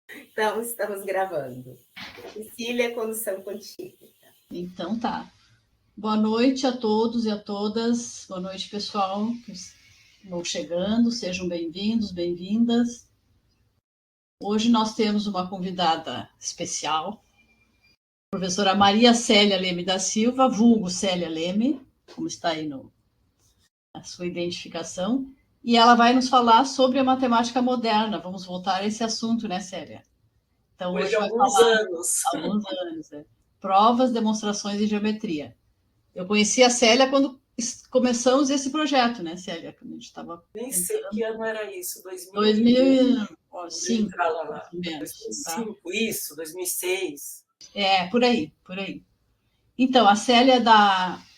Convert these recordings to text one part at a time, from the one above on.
Então, estamos gravando. Cecília, condução contigo. Então tá. Boa noite a todos e a todas. Boa noite, pessoal que vão chegando. Sejam bem-vindos, bem-vindas. Hoje nós temos uma convidada especial, a professora Maria Célia Leme da Silva, vulgo Célia Leme, como está aí a sua identificação, e ela vai nos falar sobre a matemática moderna. Vamos voltar a esse assunto, né, Célia? Então, Depois hoje de vai alguns falar anos. alguns anos, né? Provas, demonstrações e geometria. Eu conheci a Célia quando começamos esse projeto, né, Célia? Quando a gente estava Nem sei que ano era isso, 2005, lá. menos, tá? 2005, isso, 2006. Por aí, por aí. Então, a Célia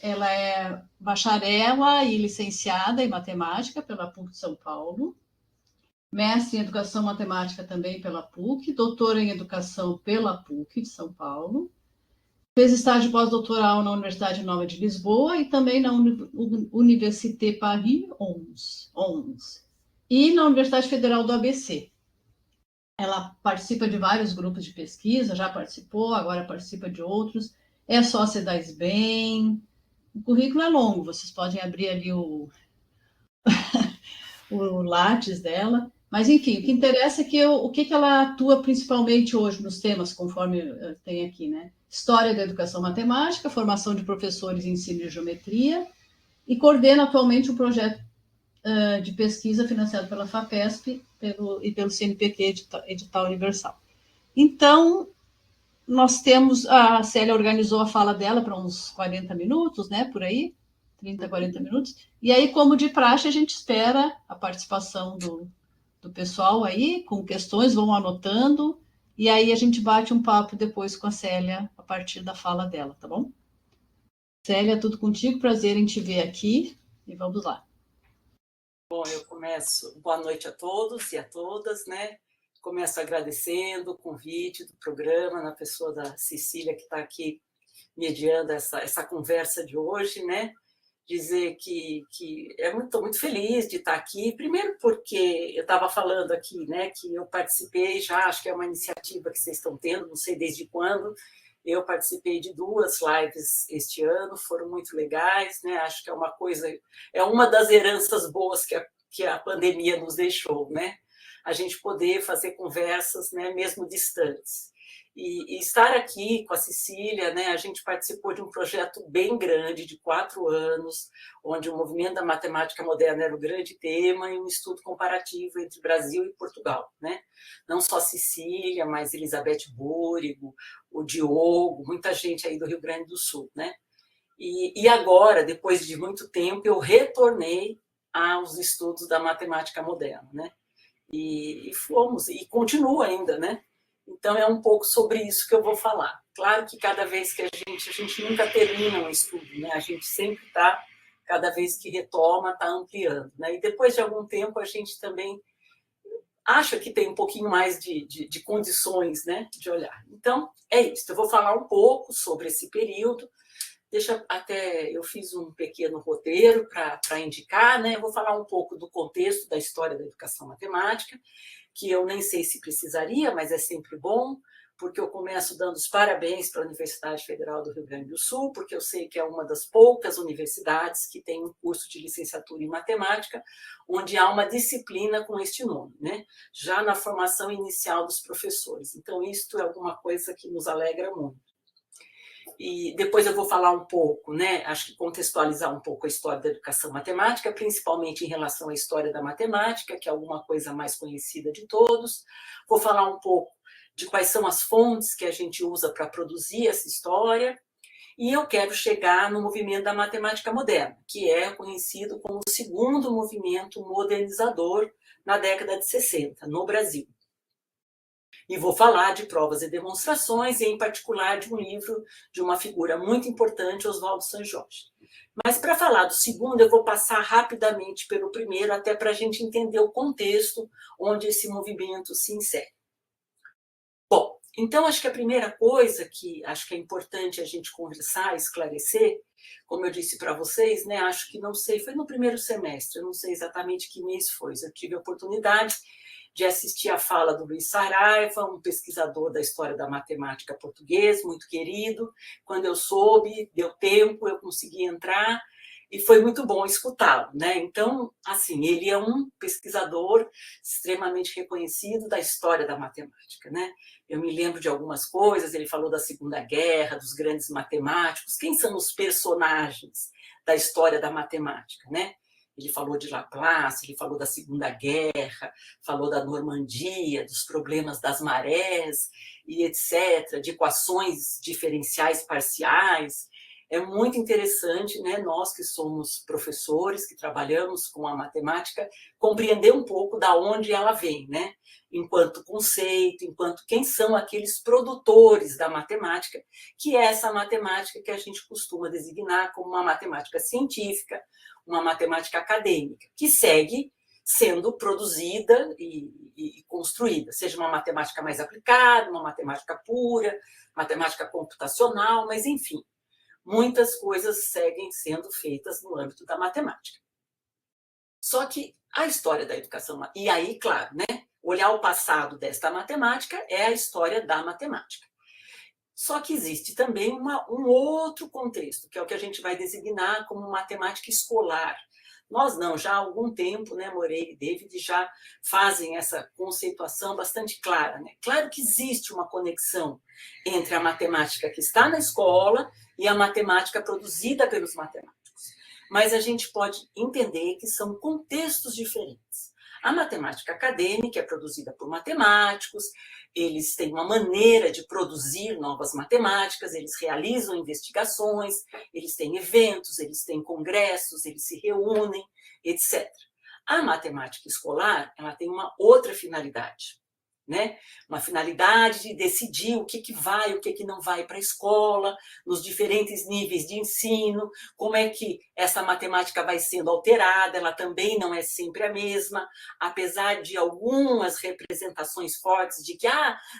ela é bacharela e licenciada em matemática pela PUC de São Paulo, mestre em educação matemática também pela PUC, doutora em educação pela PUC de São Paulo, fez estágio pós-doutoral na Universidade Nova de Lisboa e também na Université Paris 11 e na Universidade Federal do ABC. Ela participa de vários grupos de pesquisa, já participou, agora participa de outros. É sócia da SBEM. O currículo é longo, vocês podem abrir ali o Lattes dela. Mas, enfim, o que interessa é o que ela atua principalmente hoje nos temas, conforme tem aqui, né? História da educação matemática, formação de professores em ensino de geometria, e coordena atualmente um projeto de pesquisa financiado pela FAPESP e pelo CNPq Edital Universal. Então, a Célia organizou a fala dela para uns 40 minutos, né, por aí, 30, 40 minutos, e aí, como de praxe, a gente espera a participação do pessoal aí, com questões, vão anotando, e aí a gente bate um papo depois com a Célia, a partir da fala dela, tá bom? Célia, tudo contigo, prazer em te ver aqui, e vamos lá. Bom, eu começo, boa noite a todos e a todas, né? Começo agradecendo o convite do programa, na pessoa da Cecília, que está aqui mediando essa conversa de hoje, né? Dizer que estou muito feliz de estar aqui, primeiro porque eu estava falando aqui, né, que eu participei já, acho que é uma iniciativa que vocês estão tendo, não sei desde quando, eu participei de 2 lives este ano, foram muito legais, né, acho que é uma coisa, é uma das heranças boas que a pandemia nos deixou, né, a gente poder fazer conversas, né, mesmo distantes. E estar aqui com a Cecília, né, a gente participou de um projeto bem grande, de 4 anos, onde o movimento da matemática moderna era o grande tema, e um estudo comparativo entre Brasil e Portugal. Né? Não só a Cecília, mas Elizabeth Búrigo, o Diogo, muita gente aí do Rio Grande do Sul. Né? E agora, depois de muito tempo, eu retornei aos estudos da matemática moderna. Né? E continua ainda, né? Então, é um pouco sobre isso que eu vou falar. Claro que cada vez que a gente nunca termina um estudo, né? A gente sempre está, cada vez que retoma, está ampliando. Né? E depois de algum tempo, a gente também acha que tem um pouquinho mais de condições, né? De olhar. Então, é isso. Eu vou falar um pouco sobre esse período. Eu fiz um pequeno roteiro para indicar, né? Eu vou falar um pouco do contexto da história da educação matemática, que eu nem sei se precisaria, mas é sempre bom, porque eu começo dando os parabéns para a Universidade Federal do Rio Grande do Sul, porque eu sei que é uma das poucas universidades que tem um curso de licenciatura em matemática, onde há uma disciplina com este nome, né? Já na formação inicial dos professores. Então, isto é alguma coisa que nos alegra muito. E depois eu vou falar um pouco, né? Acho que contextualizar um pouco a história da educação matemática, principalmente em relação à história da matemática, que é alguma coisa mais conhecida de todos. Vou falar um pouco de quais são as fontes que a gente usa para produzir essa história. E eu quero chegar no movimento da matemática moderna, que é conhecido como o segundo movimento modernizador na década de 60, no Brasil. E vou falar de provas e demonstrações, e em particular de um livro de uma figura muito importante, Oswaldo Sanjorge. Mas para falar do segundo, eu vou passar rapidamente pelo primeiro, até para a gente entender o contexto onde esse movimento se insere. Bom, então acho que a primeira coisa que acho que é importante a gente conversar, esclarecer, como eu disse para vocês, né, acho que não sei, foi no primeiro semestre, eu não sei exatamente que mês foi, eu tive a oportunidade de assistir a fala do Luiz Saraiva, um pesquisador da história da matemática português, muito querido. Quando eu soube, deu tempo, eu consegui entrar, e foi muito bom escutá-lo, né? Então, assim, ele é um pesquisador extremamente reconhecido da história da matemática, né? Eu me lembro de algumas coisas, ele falou da Segunda Guerra, dos grandes matemáticos, quem são os personagens da história da matemática, né? Ele falou de Laplace, ele falou da Segunda Guerra, falou da Normandia, dos problemas das marés e etc., de equações diferenciais parciais. É muito interessante, né, nós que somos professores, que trabalhamos com a matemática, compreender um pouco da onde ela vem, né? Enquanto conceito, enquanto quem são aqueles produtores da matemática, que é essa matemática que a gente costuma designar como uma matemática científica, uma matemática acadêmica, que segue sendo produzida e construída, seja uma matemática mais aplicada, uma matemática pura, matemática computacional, mas enfim, muitas coisas seguem sendo feitas no âmbito da matemática. Só que a história da educação, e aí, claro, né, olhar o passado desta matemática é a história da matemática. Só que existe também um outro contexto, que é o que a gente vai designar como matemática escolar. Nós não, já há algum tempo, né, Moreira e David já fazem essa conceituação bastante clara, né? Claro que existe uma conexão entre a matemática que está na escola e a matemática produzida pelos matemáticos. Mas a gente pode entender que são contextos diferentes. A matemática acadêmica é produzida por matemáticos, eles têm uma maneira de produzir novas matemáticas, eles realizam investigações, eles têm eventos, eles têm congressos, eles se reúnem, etc. A matemática escolar, ela tem uma outra finalidade, né? Uma finalidade de decidir o que vai, o que não vai para a escola, nos diferentes níveis de ensino, como é que essa matemática vai sendo alterada, ela também não é sempre a mesma, apesar de algumas representações fortes de que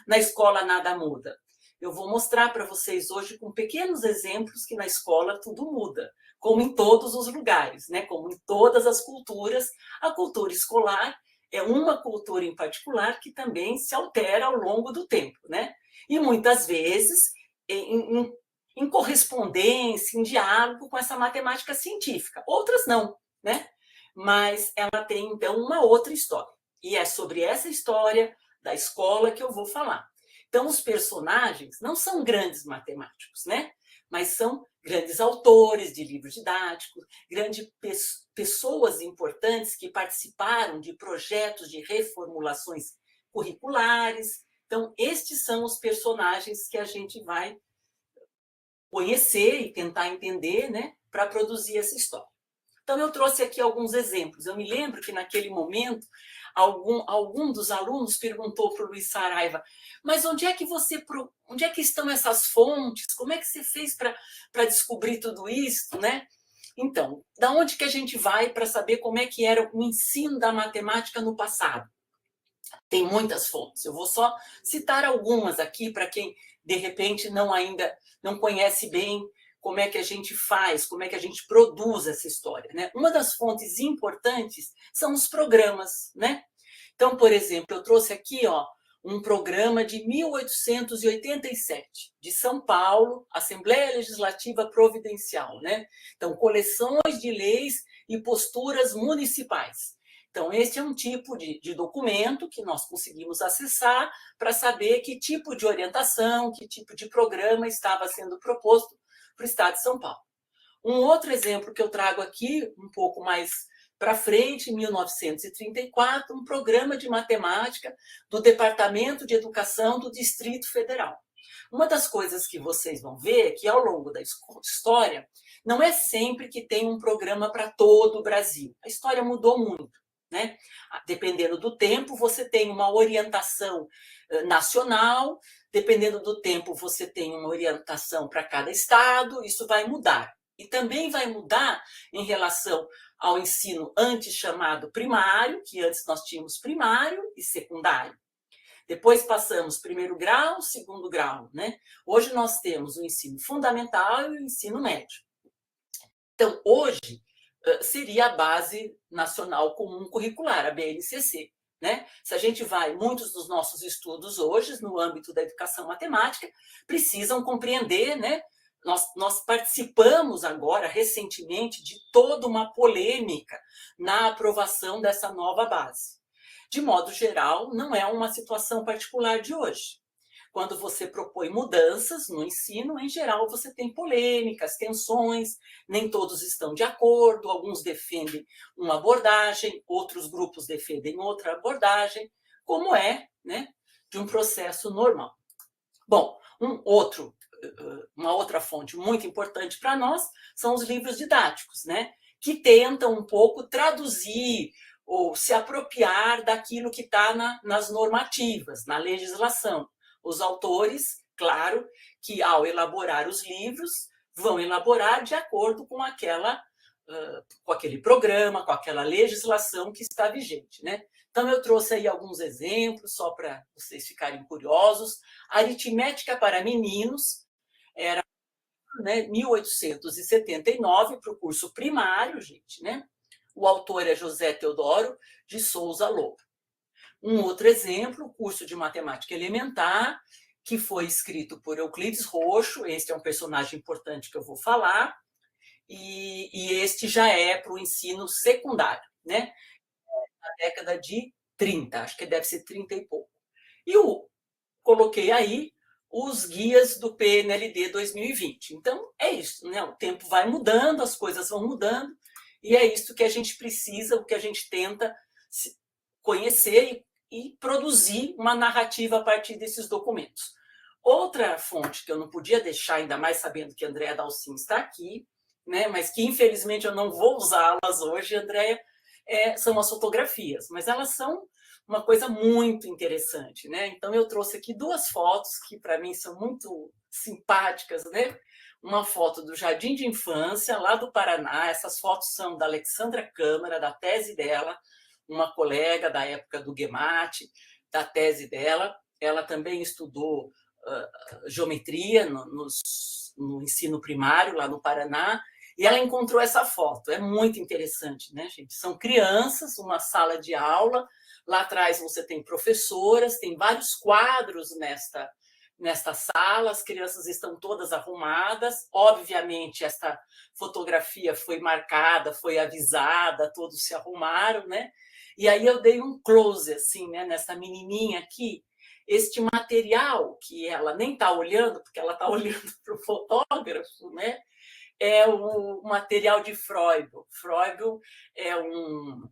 na escola nada muda. Eu vou mostrar para vocês hoje com pequenos exemplos que na escola tudo muda, como em todos os lugares, né? Como em todas as culturas, a cultura escolar é uma cultura em particular que também se altera ao longo do tempo, né? E muitas vezes em correspondência, em diálogo com essa matemática científica. Outras não, né? Mas ela tem, então, uma outra história. E é sobre essa história da escola que eu vou falar. Então, os personagens não são grandes matemáticos, né? Mas são grandes autores de livros didáticos, grandes pessoas importantes que participaram de projetos de reformulações curriculares. Então, estes são os personagens que a gente vai conhecer e tentar entender, né, para produzir essa história. Então, eu trouxe aqui alguns exemplos. Eu me lembro que, naquele momento, algum dos alunos perguntou para o Luiz Saraiva, mas onde é que estão essas fontes? Como é que você fez para descobrir tudo isso, né? Então, da onde que a gente vai para saber como é que era o ensino da matemática no passado? Tem muitas fontes. Eu vou só citar algumas aqui para quem, de repente, ainda não conhece bem como é que a gente faz, como é que a gente produz essa história, né? Uma das fontes importantes são os programas, né? Então, por exemplo, eu trouxe aqui, um programa de 1887, de São Paulo, Assembleia Legislativa Providencial, né? Então, coleções de leis e posturas municipais. Então, esse é um tipo de documento que nós conseguimos acessar para saber que tipo de orientação, que tipo de programa estava sendo proposto para o Estado de São Paulo. Um outro exemplo que eu trago aqui, um pouco mais para frente, em 1934, um programa de matemática do Departamento de Educação do Distrito Federal. Uma das coisas que vocês vão ver é que, ao longo da história, não é sempre que tem um programa para todo o Brasil. A história mudou muito, né? Dependendo do tempo, você tem uma orientação nacional, dependendo do tempo, você tem uma orientação para cada estado, isso vai mudar. E também vai mudar em relação ao ensino antes chamado primário, que antes nós tínhamos primário e secundário. Depois passamos primeiro grau, segundo grau, né? Hoje nós temos o ensino fundamental e o ensino médio. Então, hoje, seria a Base Nacional Comum Curricular, a BNCC. né? Se a gente vai, muitos dos nossos estudos hoje, no âmbito da educação matemática, precisam compreender, né? Nós participamos agora, recentemente, de toda uma polêmica na aprovação dessa nova base. De modo geral, não é uma situação particular de hoje. Quando você propõe mudanças no ensino, em geral, você tem polêmicas, tensões, nem todos estão de acordo, alguns defendem uma abordagem, outros grupos defendem outra abordagem, como é, né, de um processo normal. Bom, uma outra fonte muito importante para nós são os livros didáticos, né, que tentam um pouco traduzir ou se apropriar daquilo que está nas normativas, na legislação. Os autores, claro, que ao elaborar os livros, vão elaborar de acordo com aquele programa, com aquela legislação que está vigente, né? Então, eu trouxe aí alguns exemplos, só para vocês ficarem curiosos. Aritmética para meninos era, né, 1879, para o curso primário, gente, né? O autor é José Teodoro de Souza Lobo. Um outro exemplo, o curso de matemática elementar, que foi escrito por Euclides Roxo. Este é um personagem importante que eu vou falar, e este já é para o ensino secundário, né? Na década de 30, acho que deve ser 30 e pouco. E eu coloquei aí os guias do PNLD 2020. Então, é isso, né? O tempo vai mudando, as coisas vão mudando, e é isso que a gente precisa, o que a gente tenta conhecer e produzir uma narrativa a partir desses documentos. Outra fonte que eu não podia deixar, ainda mais sabendo que a Andréa Dalcin está aqui, né, mas que infelizmente eu não vou usá-las hoje, Andréa, são as fotografias, mas elas são uma coisa muito interessante, né? Então eu trouxe aqui duas fotos que para mim são muito simpáticas, né? Uma foto do Jardim de Infância, lá do Paraná. Essas fotos são da Alexandra Câmara, da tese dela, uma colega da época do GEMAT, da tese dela. Ela também estudou geometria no ensino primário, lá no Paraná, e ela encontrou essa foto. É muito interessante, né, gente? São crianças, uma sala de aula, lá atrás você tem professoras, tem vários quadros nesta sala, as crianças estão todas arrumadas. Obviamente, esta fotografia foi marcada, foi avisada, todos se arrumaram, né? E aí eu dei um close, assim, né, nessa menininha aqui. Este material, que ela nem está olhando, porque ela está olhando para o fotógrafo, né? É o material de Froebel. Froebel é um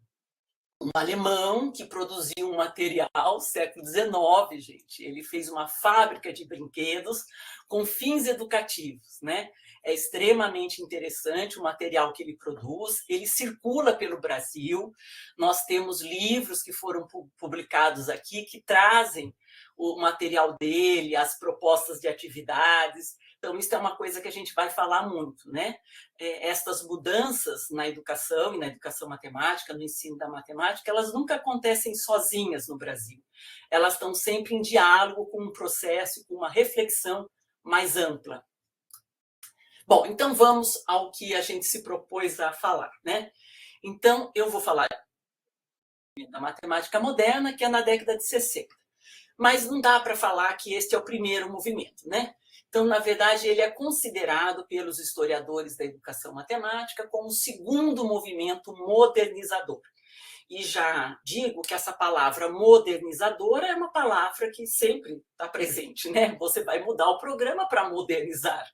alemão que produziu um material século XIX, gente. Ele fez uma fábrica de brinquedos com fins educativos, né? É extremamente interessante o material que ele produz. Ele circula pelo Brasil. Nós temos livros que foram publicados aqui que trazem o material dele, as propostas de atividades. Então, isso é uma coisa que a gente vai falar muito, né? Estas mudanças na educação e na educação matemática, no ensino da matemática, elas nunca acontecem sozinhas no Brasil. Elas estão sempre em diálogo com um processo, com uma reflexão mais ampla. Bom, então vamos ao que a gente se propôs a falar, né? Então, eu vou falar da matemática moderna, que é na década de 60. Mas não dá para falar que este é o primeiro movimento, né? Então, na verdade, ele é considerado pelos historiadores da educação matemática como o segundo movimento modernizador. E já digo que essa palavra modernizadora é uma palavra que sempre está presente, né? Você vai mudar o programa para modernizar.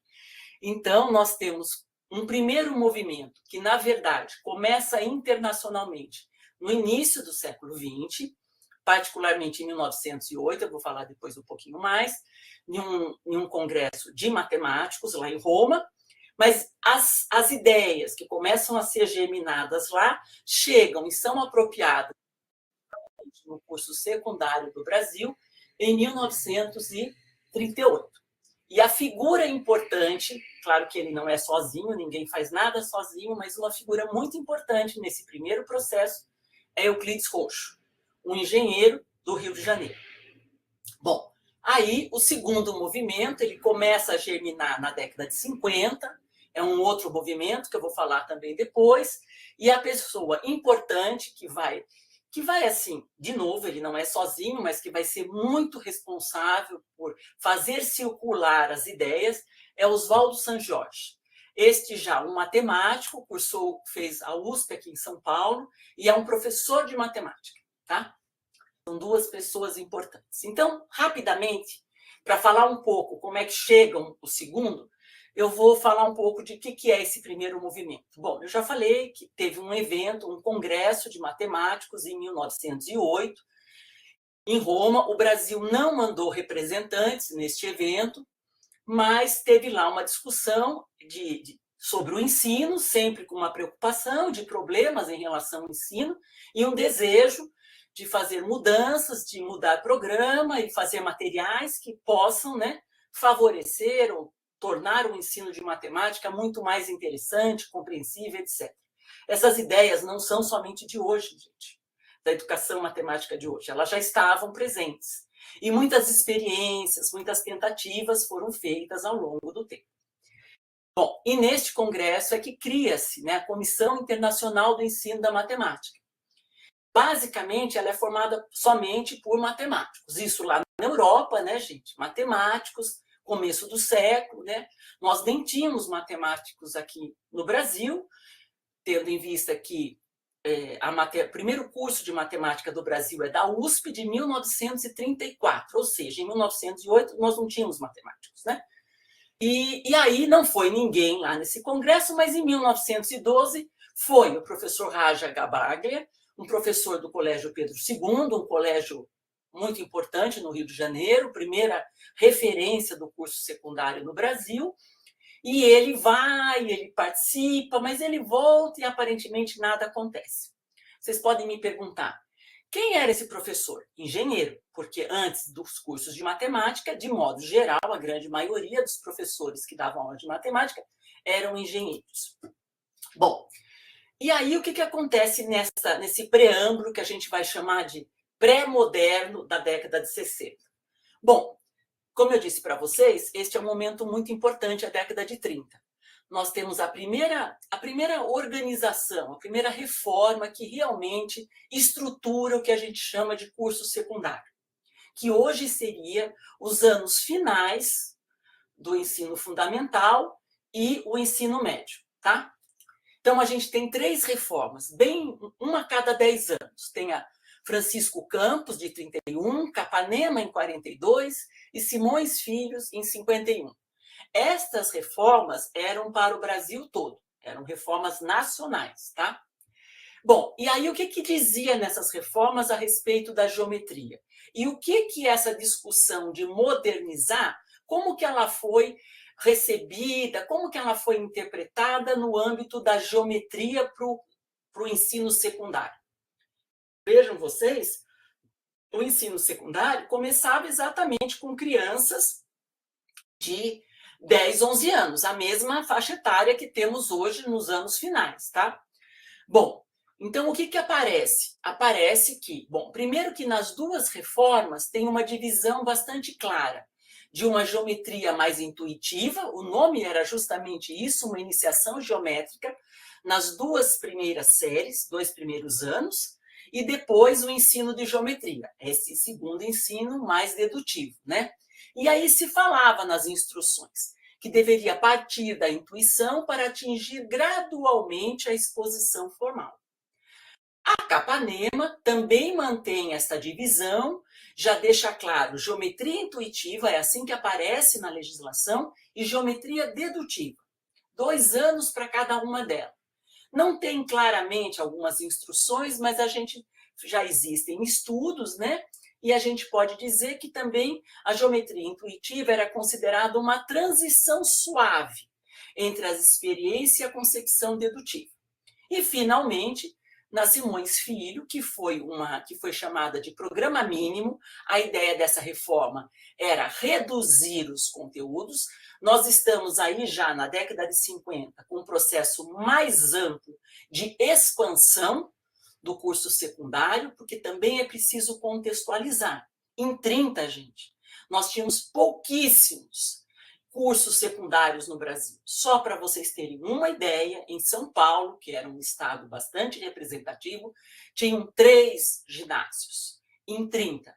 Então, nós temos um primeiro movimento que, na verdade, começa internacionalmente no início do século XX, particularmente em 1908, eu vou falar depois um pouquinho mais, em um congresso de matemáticos lá em Roma, mas as ideias que começam a ser germinadas lá chegam e são apropriadas no curso secundário do Brasil em 1938. E a figura importante, claro que ele não é sozinho, ninguém faz nada sozinho, mas uma figura muito importante nesse primeiro processo é Euclides Roxo, um engenheiro do Rio de Janeiro. Bom, aí o segundo movimento, ele começa a germinar na década de 50, é um outro movimento que eu vou falar também depois, e a pessoa importante que vai assim, de novo, ele não é sozinho, mas que vai ser muito responsável por fazer circular as ideias, é Oswaldo Sanjorge. Este já um matemático, fez a USP aqui em São Paulo, e é um professor de matemática, tá? São duas pessoas importantes. Então, rapidamente, para falar um pouco como é que chega o segundo, eu vou falar um pouco de o que é esse primeiro movimento. Bom, eu já falei que teve um evento, um congresso de matemáticos em 1908, em Roma. O Brasil não mandou representantes neste evento, mas teve lá uma discussão sobre o ensino, sempre com uma preocupação de problemas em relação ao ensino e um desejo de fazer mudanças, de mudar programa e fazer materiais que possam, né, favorecer ou tornar o ensino de matemática muito mais interessante, compreensível, etc. Essas ideias não são somente de hoje, gente, da educação matemática de hoje. Elas já estavam presentes. E muitas experiências, muitas tentativas foram feitas ao longo do tempo. Bom, e neste congresso é que cria-se, né, a Comissão Internacional do Ensino da Matemática. Basicamente, ela é formada somente por matemáticos. Isso lá na Europa, né, gente? Matemáticos, começo do século, né? Nós nem tínhamos matemáticos aqui no Brasil, tendo em vista que o primeiro curso de matemática do Brasil é da USP de 1934, ou seja, em 1908 nós não tínhamos matemáticos, né? E aí não foi ninguém lá nesse congresso, mas em 1912 foi o professor Raja Gabaglia, um professor do Colégio Pedro II, um colégio muito importante no Rio de Janeiro, primeira referência do curso secundário no Brasil, e ele vai, ele participa, mas ele volta e aparentemente nada acontece. Vocês podem me perguntar, quem era esse professor? Engenheiro, porque antes dos cursos de matemática, de modo geral, a grande maioria dos professores que davam aula de matemática eram engenheiros. Bom, e aí o que acontece nesse preâmbulo que a gente vai chamar de pré-moderno da década de 60? Bom, como eu disse para vocês, este é um momento muito importante, a década de 30. Nós temos a primeira organização, a primeira reforma que realmente estrutura o que a gente chama de curso secundário, que hoje seria os anos finais do ensino fundamental e o ensino médio, tá? Então, a gente tem 3 reformas, bem uma a cada 10 anos. Tem a Francisco Campos, de 31, Capanema, em 42, e Simões Filhos, em 51. Estas reformas eram para o Brasil todo, eram reformas nacionais, tá? Bom, e aí o que dizia nessas reformas a respeito da geometria? E o que essa discussão de modernizar, como que ela foi recebida, como que ela foi interpretada no âmbito da geometria para o ensino secundário? Vejam vocês, o ensino secundário começava exatamente com crianças de 10, 11 anos, a mesma faixa etária que temos hoje nos anos finais, tá? Bom, então o que aparece? Aparece que, bom, primeiro que nas duas reformas tem uma divisão bastante clara de uma geometria mais intuitiva, o nome era justamente isso, uma iniciação geométrica, nas 2 primeiras séries, 2 primeiros anos, e depois o ensino de geometria, esse segundo ensino mais dedutivo, né? E aí se falava nas instruções que deveria partir da intuição para atingir gradualmente a exposição formal. A Capanema também mantém essa divisão, já deixa claro, geometria intuitiva, é assim que aparece na legislação, e geometria dedutiva. 2 anos para cada uma delas. Não tem claramente algumas instruções, mas já existem estudos, né? E a gente pode dizer que também a geometria intuitiva era considerada uma transição suave entre as experiências e a concepção dedutiva. E, finalmente, na Simões Filho, que foi chamada de programa mínimo, a ideia dessa reforma era reduzir os conteúdos. Nós estamos aí já na década de 50 com um processo mais amplo de expansão do curso secundário, porque também é preciso contextualizar. Em 30, gente, nós tínhamos pouquíssimos cursos secundários no Brasil. Só para vocês terem uma ideia, em São Paulo, que era um estado bastante representativo, tinham 3 ginásios em 30.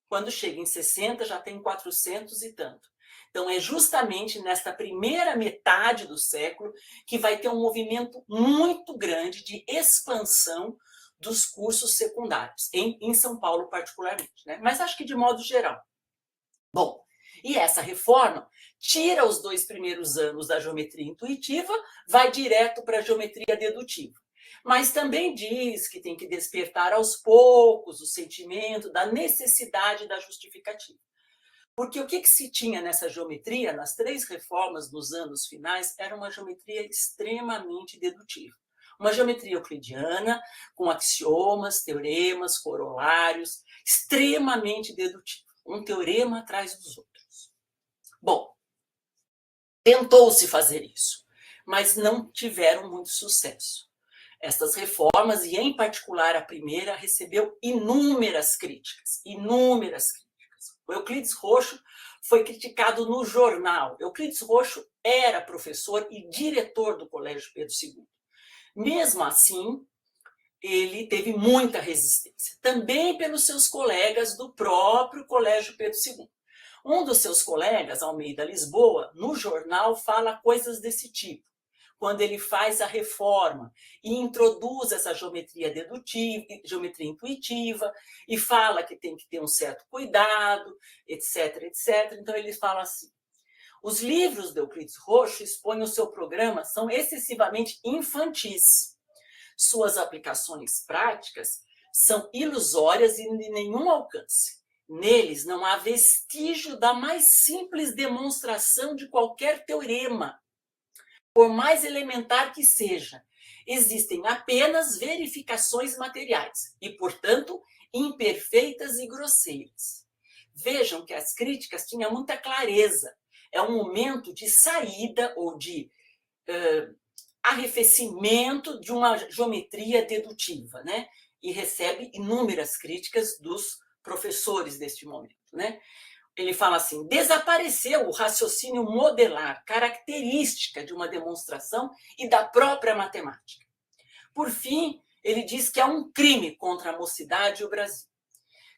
Quando chega em 60, já tem 400 e tanto. Então, é justamente nesta primeira metade do século que vai ter um movimento muito grande de expansão dos cursos secundários, em São Paulo particularmente, né? Mas acho que de modo geral. Bom, e essa reforma tira os 2 primeiros anos da geometria intuitiva, vai direto para a geometria dedutiva. Mas também diz que tem que despertar aos poucos o sentimento da necessidade da justificativa. Porque o que se tinha nessa geometria, nas 3 reformas dos anos finais, era uma geometria extremamente dedutiva. Uma geometria euclidiana, com axiomas, teoremas, corolários, extremamente dedutiva. Um teorema atrás dos outros. Bom, tentou-se fazer isso, mas não tiveram muito sucesso. Estas reformas, e em particular a primeira, recebeu inúmeras críticas. O Euclides Rocho foi criticado no jornal. Euclides Rocho era professor e diretor do Colégio Pedro II. Mesmo assim, ele teve muita resistência, também pelos seus colegas do próprio Colégio Pedro II. Um dos seus colegas, Almeida Lisboa, no jornal fala coisas desse tipo, quando ele faz a reforma e introduz essa geometria dedutiva, geometria intuitiva, e fala que tem que ter um certo cuidado, etc, etc. Então, ele fala assim: os livros de Euclides Rocho expõem o seu programa são excessivamente infantis. Suas aplicações práticas são ilusórias e de nenhum alcance. Neles não há vestígio da mais simples demonstração de qualquer teorema, por mais elementar que seja. Existem apenas verificações materiais e, portanto, imperfeitas e grosseiras. Vejam que as críticas tinham muita clareza. É um momento de saída ou de arrefecimento de uma geometria dedutiva, né? E recebe inúmeras críticas dos professores deste momento, né? Ele fala assim: desapareceu o raciocínio modelar, característica de uma demonstração e da própria matemática. Por fim, ele diz que é um crime contra a mocidade e o Brasil.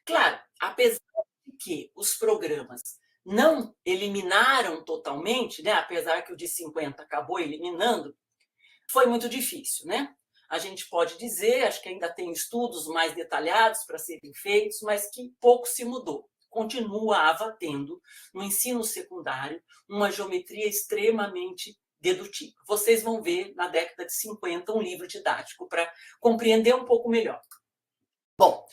Claro, apesar de que os programas não eliminaram totalmente, né? Apesar que o de 50 acabou eliminando, foi muito difícil, né? A gente pode dizer, acho que ainda tem estudos mais detalhados para serem feitos, mas que pouco se mudou. Continuava tendo, no ensino secundário, uma geometria extremamente dedutiva. Vocês vão ver, na década de 50, um livro didático para compreender um pouco melhor. Bom,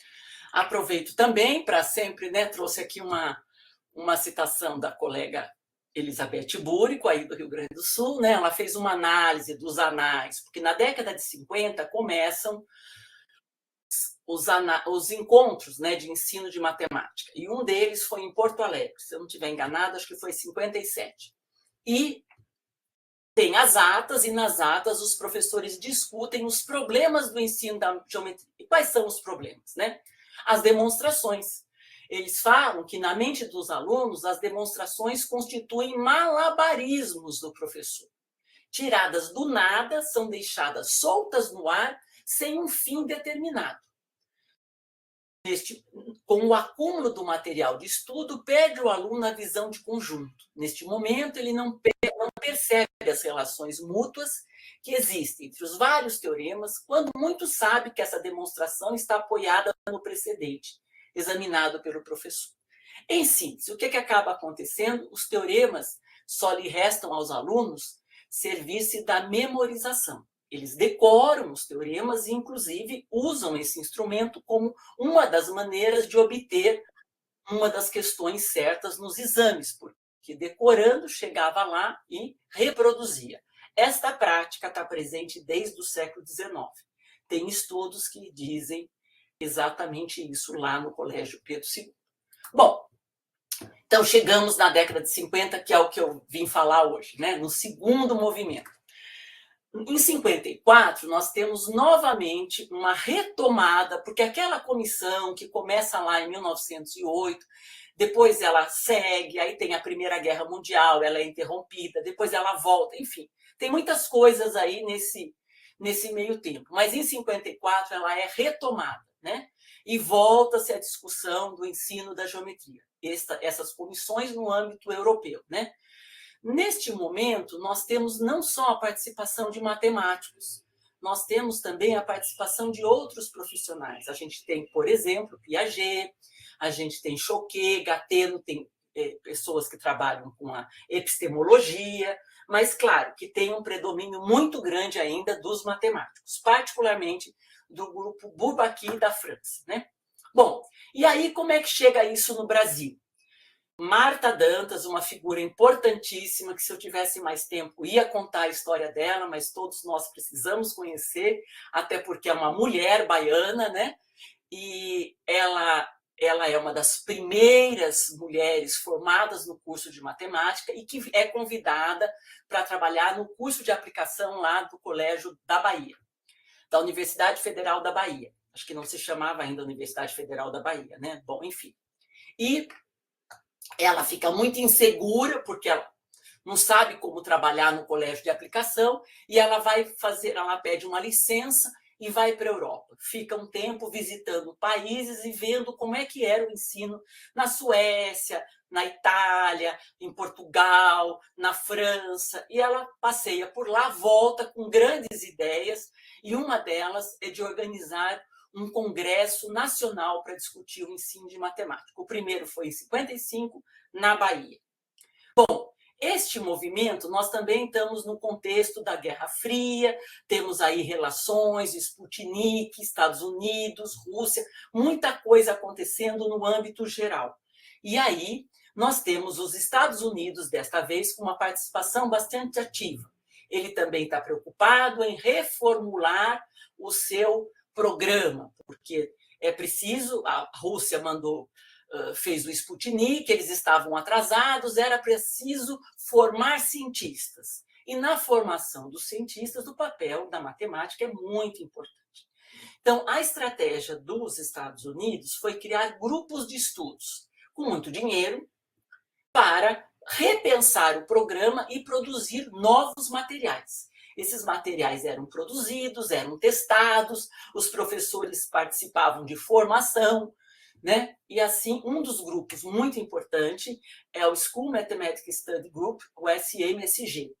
aproveito também para sempre, né, trouxe aqui uma citação da colega Elizabeth Búrico, aí do Rio Grande do Sul, né? Ela fez uma análise dos anais, porque na década de 50 começam os encontros, né, de ensino de matemática. E um deles foi em Porto Alegre, se eu não estiver enganada, acho que foi em 57. E tem as atas, e nas atas os professores discutem os problemas do ensino da geometria. E quais são os problemas, né? As demonstrações. Eles falam que, na mente dos alunos, as demonstrações constituem malabarismos do professor. Tiradas do nada, são deixadas soltas no ar, sem um fim determinado. Com o acúmulo do material de estudo, perde o aluno a visão de conjunto. Neste momento, ele não percebe as relações mútuas que existem entre os vários teoremas, quando muito sabe que essa demonstração está apoiada no precedente, examinado pelo professor. Em síntese, o que acaba acontecendo? Os teoremas só lhe restam aos alunos servir-se da memorização. Eles decoram os teoremas e, inclusive, usam esse instrumento como uma das maneiras de obter uma das questões certas nos exames, porque decorando chegava lá e reproduzia. Esta prática está presente desde o século XIX. Tem estudos que dizem exatamente isso lá no Colégio Pedro II. Bom, então chegamos na década de 50, que é o que eu vim falar hoje, né? No segundo movimento. Em 54, nós temos novamente uma retomada, porque aquela comissão que começa lá em 1908, depois ela segue, aí tem a Primeira Guerra Mundial, ela é interrompida, depois ela volta, enfim. Tem muitas coisas aí nesse meio tempo. Mas em 54 ela é retomada, né? E volta-se a discussão do ensino da geometria. Essas comissões no âmbito europeu, né? Neste momento, nós temos não só a participação de matemáticos, nós temos também a participação de outros profissionais. A gente tem, por exemplo, Piaget, a gente tem Choquet, Gateno, tem pessoas que trabalham com a epistemologia, mas, claro, que tem um predomínio muito grande ainda dos matemáticos, particularmente do grupo Bourbaki da França, né? Bom, e aí como é que chega isso no Brasil? Marta Dantas, uma figura importantíssima, que se eu tivesse mais tempo ia contar a história dela, mas todos nós precisamos conhecer, até porque é uma mulher baiana, né? E ela é uma das primeiras mulheres formadas no curso de matemática e que é convidada para trabalhar no curso de aplicação lá do Colégio da Bahia, da Universidade Federal da Bahia. Acho que não se chamava ainda Universidade Federal da Bahia, né? Bom, enfim. E ela fica muito insegura, porque ela não sabe como trabalhar no colégio de aplicação, e ela pede uma licença e vai para a Europa. Fica um tempo visitando países e vendo como é que era o ensino na Suécia, na Itália, em Portugal, na França, e ela passeia por lá, volta com grandes ideias, e uma delas é de organizar um congresso nacional para discutir o ensino de matemática. O primeiro foi em 55, na Bahia. Bom, este movimento, nós também estamos no contexto da Guerra Fria, temos aí relações, Sputnik, Estados Unidos, Rússia, muita coisa acontecendo no âmbito geral. E aí nós temos os Estados Unidos, desta vez, com uma participação bastante ativa. Ele também está preocupado em reformular o seu programa, porque é preciso, a Rússia fez o Sputnik, eles estavam atrasados, era preciso formar cientistas. E na formação dos cientistas, o papel da matemática é muito importante. Então, a estratégia dos Estados Unidos foi criar grupos de estudos com muito dinheiro para repensar o programa e produzir novos materiais. Esses materiais eram produzidos, eram testados, os professores participavam de formação, né? E assim, um dos grupos muito importante é o School Mathematics Study Group, o SMSG.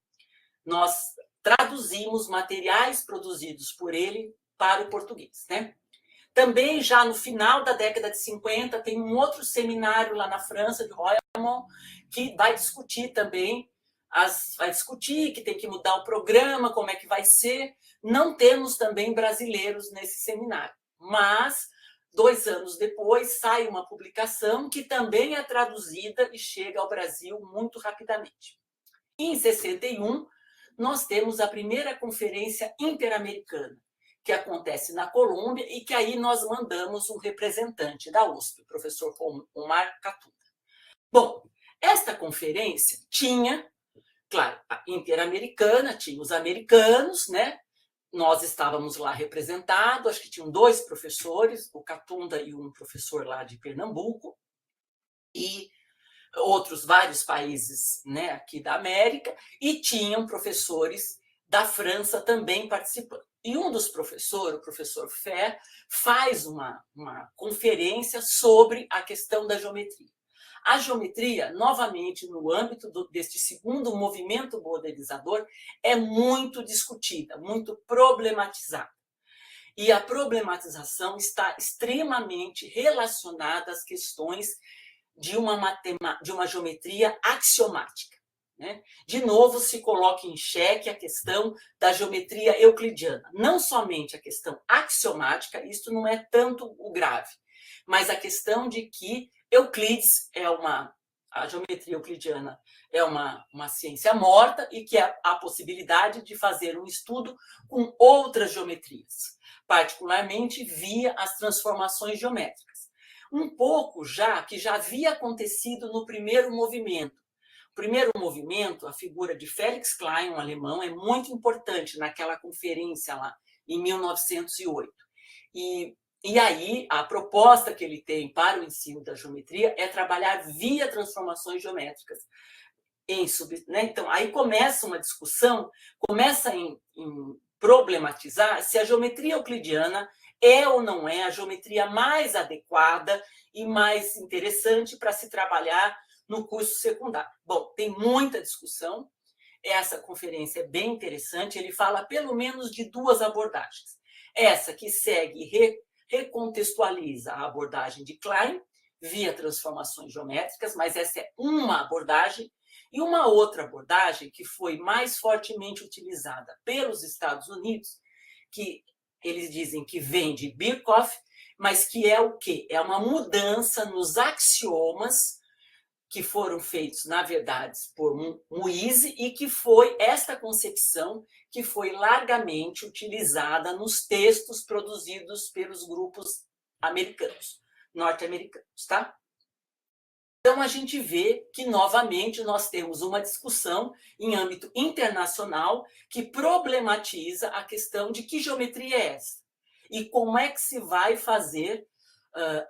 Nós traduzimos materiais produzidos por ele para o português, né? Também, já no final da década de 50, tem um outro seminário lá na França, de Royaumont, que vai discutir também, que tem que mudar o programa, como é que vai ser. Não temos também brasileiros nesse seminário, mas 2 anos depois sai uma publicação que também é traduzida e chega ao Brasil muito rapidamente. Em 61, nós temos a primeira conferência interamericana, que acontece na Colômbia e que aí nós mandamos um representante da USP, o professor Omar Katunda. Bom, esta conferência tinha, claro, a interamericana, tinha os americanos, né? Nós estávamos lá representados, acho que tinham 2 professores, o Katunda e um professor lá de Pernambuco, e outros vários países, né, aqui da América, e tinham professores da França também participando. E um dos professores, o professor Fer, faz uma conferência sobre a questão da geometria. A geometria, novamente, no âmbito deste segundo movimento modelizador, é muito discutida, muito problematizada. E a problematização está extremamente relacionada às questões de uma geometria axiomática, né? De novo, se coloca em xeque a questão da geometria euclidiana. Não somente a questão axiomática, isto não é tanto o grave, mas a questão de que Euclides a geometria euclidiana é uma ciência morta e que há a possibilidade de fazer um estudo com outras geometrias, particularmente via as transformações geométricas. Um pouco que já havia acontecido no primeiro movimento, O primeiro movimento, a figura de Felix Klein, um alemão, é muito importante naquela conferência lá, em 1908. E aí, a proposta que ele tem para o ensino da geometria é trabalhar via transformações geométricas. Né? Então, aí começa uma discussão, começa em problematizar se a geometria euclidiana é ou não é a geometria mais adequada e mais interessante para se trabalhar no curso secundário. Bom, tem muita discussão, essa conferência é bem interessante, ele fala pelo menos de duas abordagens. Essa que segue e recontextualiza a abordagem de Klein, via transformações geométricas, mas essa é uma abordagem, e uma outra abordagem que foi mais fortemente utilizada pelos Estados Unidos, que eles dizem que vem de Birkhoff, mas que é o quê? É uma mudança nos axiomas que foram feitos, na verdade, por Moise, e que foi esta concepção que foi largamente utilizada nos textos produzidos pelos grupos americanos, norte-americanos, tá? Então, a gente vê que, novamente, nós temos uma discussão em âmbito internacional que problematiza a questão de que geometria é essa e como é que se vai fazer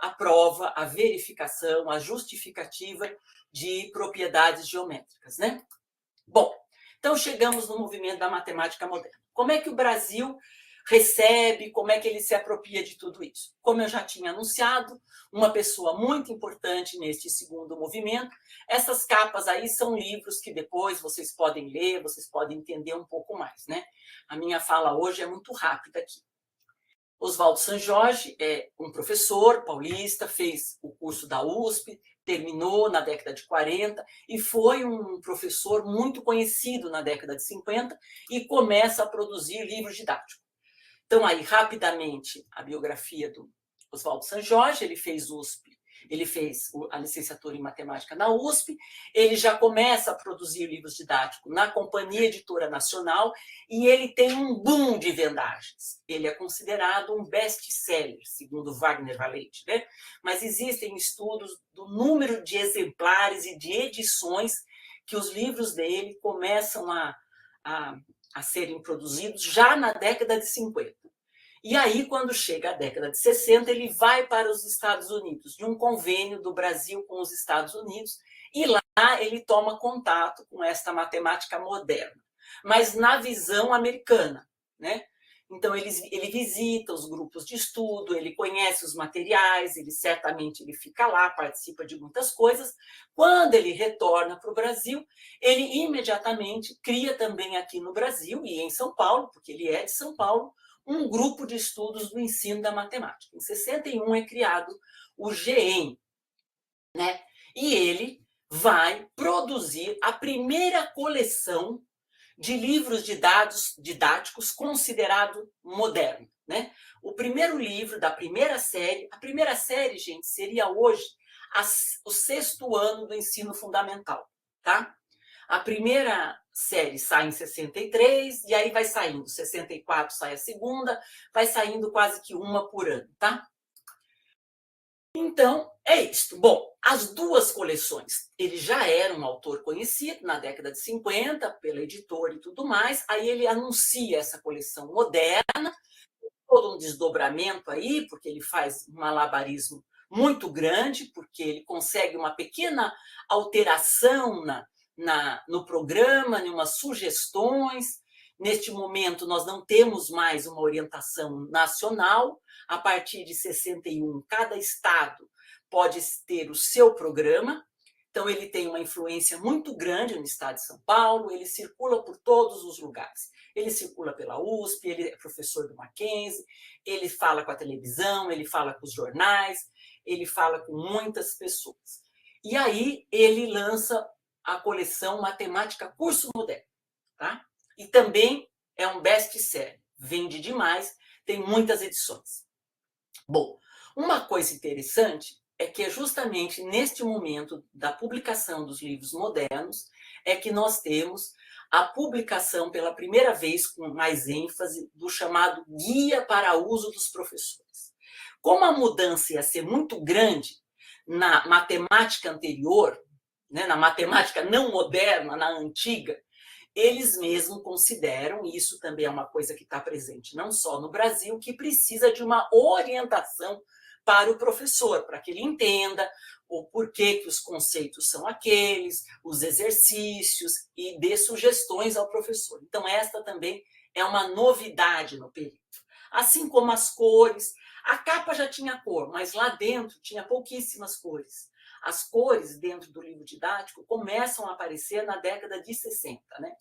a prova, a verificação, a justificativa de propriedades geométricas, né? Bom, então chegamos no movimento da matemática moderna. Como é que o Brasil recebe, como é que ele se apropria de tudo isso? Como eu já tinha anunciado, uma pessoa muito importante neste segundo movimento. Essas capas aí são livros que depois vocês podem ler, vocês podem entender um pouco mais, né? A minha fala hoje é muito rápida aqui. Oswaldo Sanjorge é um professor paulista, fez o curso da USP, terminou na década de 40 e foi um professor muito conhecido na década de 50 e começa a produzir livros didáticos. Então, aí, rapidamente, a biografia do Oswaldo Sanjorge, ele fez USP, ele fez a licenciatura em matemática na USP, ele já começa a produzir livros didáticos na Companhia Editora Nacional e ele tem um boom de vendagens. Ele é considerado um best-seller, segundo Wagner Valente, né? Mas existem estudos do número de exemplares e de edições que os livros dele começam a serem produzidos já na década de 50. E aí, quando chega a década de 60, ele vai para os Estados Unidos, de um convênio do Brasil com os Estados Unidos, e lá ele toma contato com esta matemática moderna, mas na visão americana, né? Então, ele visita os grupos de estudo, ele conhece os materiais, ele certamente fica lá, participa de muitas coisas. Quando ele retorna para o Brasil, ele imediatamente cria também aqui no Brasil, e em São Paulo, porque ele é de São Paulo, um grupo de estudos do ensino da matemática. Em 61 é criado o GEM, né? E ele vai produzir a primeira coleção de livros didáticos considerado moderno, né? O primeiro livro da primeira série, a primeira série, gente, seria hoje o 6º ano do ensino fundamental, tá? A primeira série sai em 63, e aí vai saindo, 64 sai a segunda, vai saindo quase que uma por ano, tá? Então, é isto. Bom, as duas coleções, ele já era um autor conhecido na década de 50, pela editora e tudo mais, aí ele anuncia essa coleção moderna, todo um desdobramento aí, porque ele faz um malabarismo muito grande, porque ele consegue uma pequena alteração no programa, em umas sugestões. Neste momento, nós não temos mais uma orientação nacional. A partir de 61, cada estado pode ter o seu programa. Então, ele tem uma influência muito grande no estado de São Paulo, ele circula por todos os lugares. Ele circula pela USP, ele é professor do Mackenzie, ele fala com a televisão, ele fala com os jornais, ele fala com muitas pessoas. E aí, ele lança a coleção Matemática Curso Moderno, tá? E também é um best-seller, vende demais, tem muitas edições. Bom, uma coisa interessante é que é justamente neste momento da publicação dos livros modernos é que nós temos a publicação pela primeira vez, com mais ênfase, do chamado Guia para Uso dos Professores. Como a mudança ia ser muito grande na matemática anterior, né, na matemática não moderna, na antiga, eles mesmos consideram, e isso também é uma coisa que está presente não só no Brasil, que precisa de uma orientação para o professor, para que ele entenda o porquê que os conceitos são aqueles, os exercícios, e dê sugestões ao professor. Então, esta também é uma novidade no período. Assim como as cores, a capa já tinha cor, mas lá dentro tinha pouquíssimas cores. As cores dentro do livro didático começam a aparecer na década de 60, né?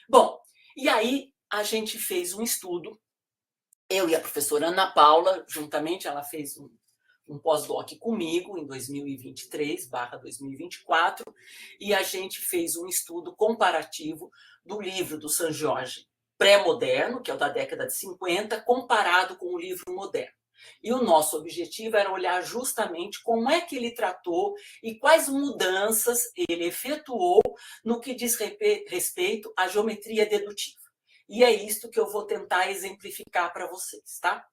Bom, e aí a gente fez um estudo, eu e a professora Ana Paula, juntamente, ela fez um pós-doc comigo em 2023/2024, e a gente fez um estudo comparativo do livro do San Jorge pré-moderno, que é o da década de 50, comparado com o livro moderno. E o nosso objetivo era olhar justamente como é que ele tratou e quais mudanças ele efetuou no que diz respeito à geometria dedutiva. E é isto que eu vou tentar exemplificar para vocês, tá?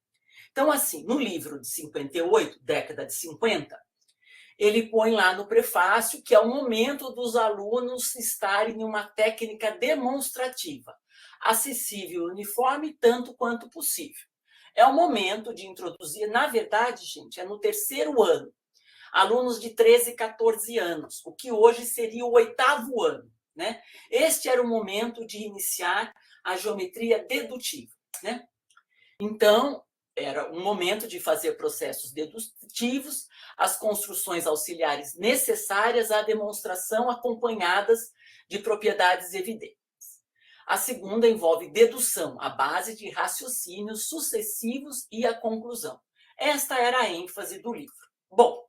Então, assim, no livro de 58, década de 50, ele põe lá no prefácio que é o momento dos alunos estarem em uma técnica demonstrativa, acessível e uniforme tanto quanto possível. É o momento de introduzir, na verdade, gente, é no terceiro ano, alunos de 13 e 14 anos, o que hoje seria o 8º ano, né? Este era o momento de iniciar a geometria dedutiva, né? Então, era um momento de fazer processos dedutivos, as construções auxiliares necessárias à demonstração acompanhadas de propriedades evidentes. A segunda envolve dedução, a base de raciocínios sucessivos e a conclusão. Esta era a ênfase do livro. Bom,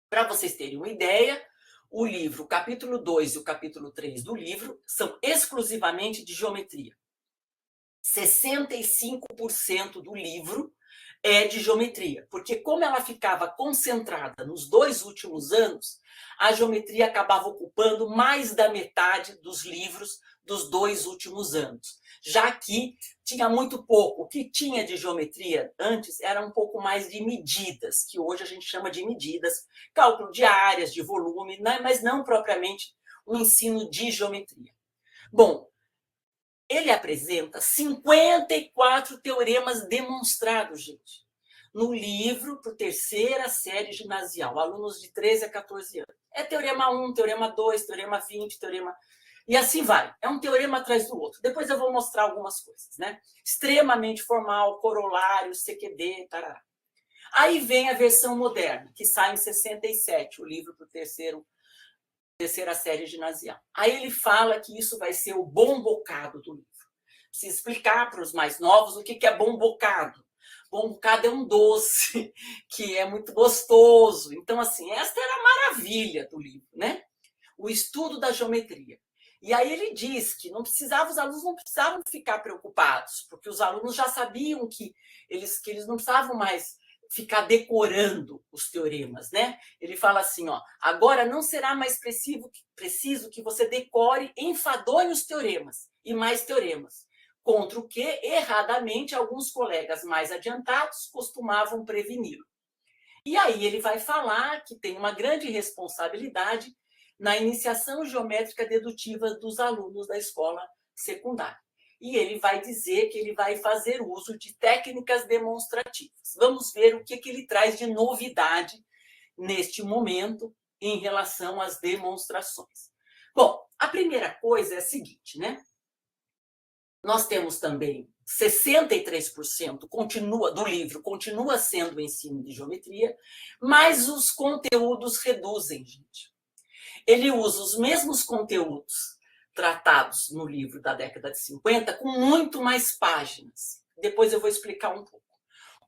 para vocês terem uma ideia, o livro, o capítulo 2 e o capítulo 3 do livro são exclusivamente de geometria. 65% do livro é de geometria, porque como ela ficava concentrada nos 2 últimos anos, a geometria acabava ocupando mais da metade dos livros dos 2 últimos anos, já que tinha muito pouco. O que tinha de geometria antes era um pouco mais de medidas, que hoje a gente chama de medidas, cálculo de áreas, de volume, mas não propriamente um ensino de geometria. Bom, ele apresenta 54 teoremas demonstrados, gente, no livro para a terceira série ginasial, alunos de 13 a 14 anos. É teorema 1, teorema 2, teorema 20, teorema... E assim vai. É um teorema atrás do outro. Depois eu vou mostrar algumas coisas, né? Extremamente formal, corolário, CQD, tarará. Aí vem a versão moderna, que sai em 67, o livro para a terceira série ginasial. Aí ele fala que isso vai ser o bom bocado do livro. Preciso explicar para os mais novos o que é bom bocado. Bom bocado é um doce que é muito gostoso. Então, assim, esta era a maravilha do livro, né? O estudo da geometria. E aí ele diz que os alunos não precisavam ficar preocupados, porque os alunos já sabiam que eles não precisavam mais ficar decorando os teoremas, né? Ele fala assim, ó, agora não será mais preciso que você decore enfadonhos teoremas e mais teoremas, contra o que, erradamente, alguns colegas mais adiantados costumavam preveni-lo. E aí ele vai falar que tem uma grande responsabilidade na iniciação geométrica dedutiva dos alunos da escola secundária. E ele vai dizer que ele vai fazer uso de técnicas demonstrativas. Vamos ver o que ele traz de novidade neste momento em relação às demonstrações. Bom, a primeira coisa é a seguinte, né? Nós temos também 63% do livro continua sendo o ensino de geometria, mas os conteúdos reduzem, gente. Ele usa os mesmos conteúdos tratados no livro da década de 50, com muito mais páginas. Depois eu vou explicar um pouco.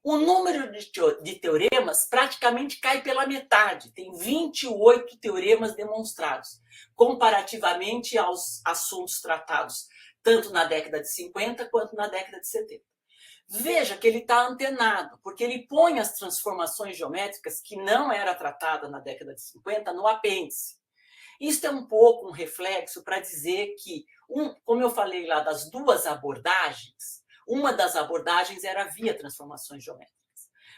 O número de teoremas praticamente cai pela metade. Tem 28 teoremas demonstrados, comparativamente aos assuntos tratados tanto na década de 50 quanto na década de 70. Veja que ele está antenado, porque ele põe as transformações geométricas que não era tratada na década de 50 no apêndice. Isso é um pouco um reflexo para dizer que, como eu falei lá das 2 abordagens, uma das abordagens era via transformações geométricas.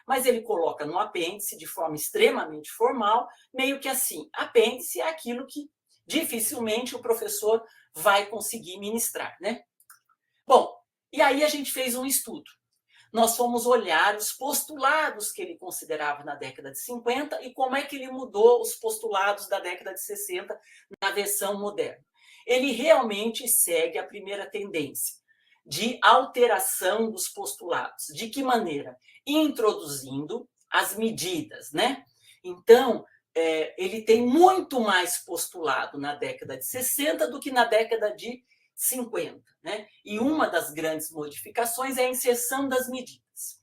mas ele coloca no apêndice de forma extremamente formal, meio que assim, apêndice é aquilo que dificilmente o professor vai conseguir ministrar, né? Bom, e aí a gente fez um estudo. Nós fomos olhar os postulados que ele considerava na década de 50 e como é que ele mudou os postulados da década de 60 na versão moderna. Ele realmente segue a primeira tendência de alteração dos postulados. De que maneira? Introduzindo as medidas, né? Então, ele tem muito mais postulado na década de 60 do que na década de 50, né? E uma das grandes modificações é a inserção das medidas.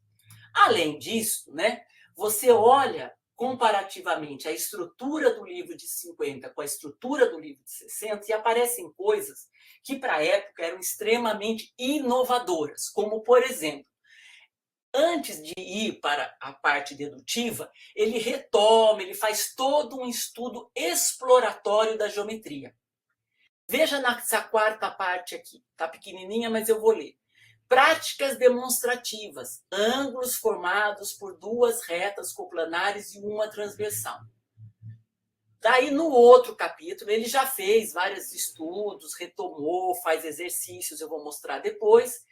Além disso, né, você olha comparativamente a estrutura do livro de 50 com a estrutura do livro de 60 e aparecem coisas que para a época eram extremamente inovadoras, como, por exemplo, antes de ir para a parte dedutiva, ele retoma, ele faz todo um estudo exploratório da geometria. Veja nessa quarta parte aqui, tá pequenininha, mas eu vou ler. Práticas demonstrativas, ângulos formados por duas retas coplanares e uma transversal. Daí, no outro capítulo, ele já fez vários estudos, retomou, faz exercícios, eu vou mostrar depois.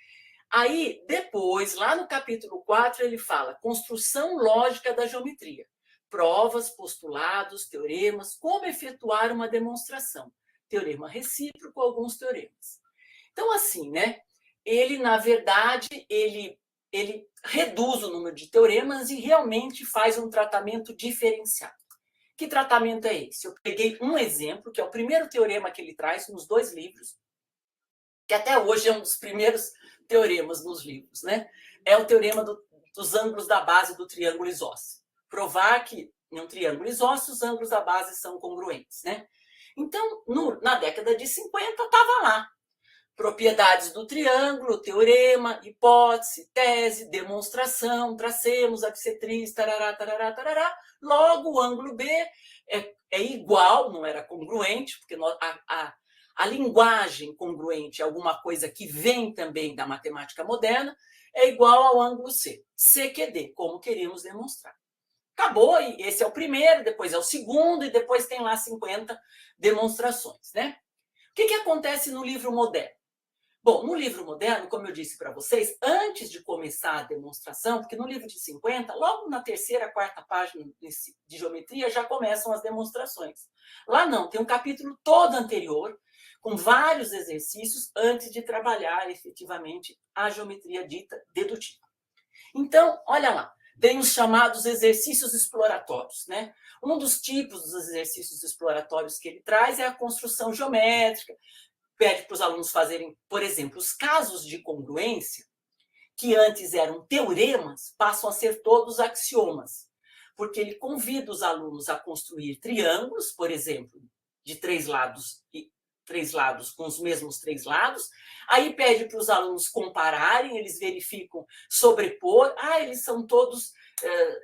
Aí, depois, lá no capítulo 4, ele fala construção lógica da geometria, provas, postulados, teoremas, como efetuar uma demonstração, teorema recíproco, alguns teoremas. Então, assim, né? Ele, na verdade, ele reduz o número de teoremas e realmente faz um tratamento diferenciado. Que tratamento é esse? Eu peguei um exemplo, que é o primeiro teorema que ele traz nos dois livros, que até hoje é um dos primeiros teoremas nos livros, né? É o teorema dos ângulos da base do triângulo isósceles. Provar que em um triângulo isósceles os ângulos da base são congruentes, né? Então, na década de 50, estava lá. Propriedades do triângulo, teorema, hipótese, tese, demonstração, tracemos, a bissetriz, tarará, tarará, tarará. Logo, o ângulo B é igual, não era congruente, porque a linguagem congruente é alguma coisa que vem também da matemática moderna, é igual ao ângulo C. CQD, como queríamos demonstrar. Acabou, e esse é o primeiro, depois é o segundo, e depois tem lá 50 demonstrações, né? O que acontece no livro moderno? Bom, no livro moderno, como eu disse para vocês, antes de começar a demonstração, porque no livro de 50, logo na terceira, quarta página de geometria, já começam as demonstrações. Lá não, tem um capítulo todo anterior, com vários exercícios, antes de trabalhar efetivamente a geometria dita dedutiva. Então, olha lá, tem os chamados exercícios exploratórios, né? Um dos tipos dos exercícios exploratórios que ele traz é a construção geométrica, pede para os alunos fazerem, por exemplo, os casos de congruência, que antes eram teoremas, passam a ser todos axiomas, porque ele convida os alunos a construir triângulos, por exemplo, de 3 lados e 3 lados com os mesmos 3 lados, aí pede para os alunos compararem, eles verificam sobrepor, eles são todos,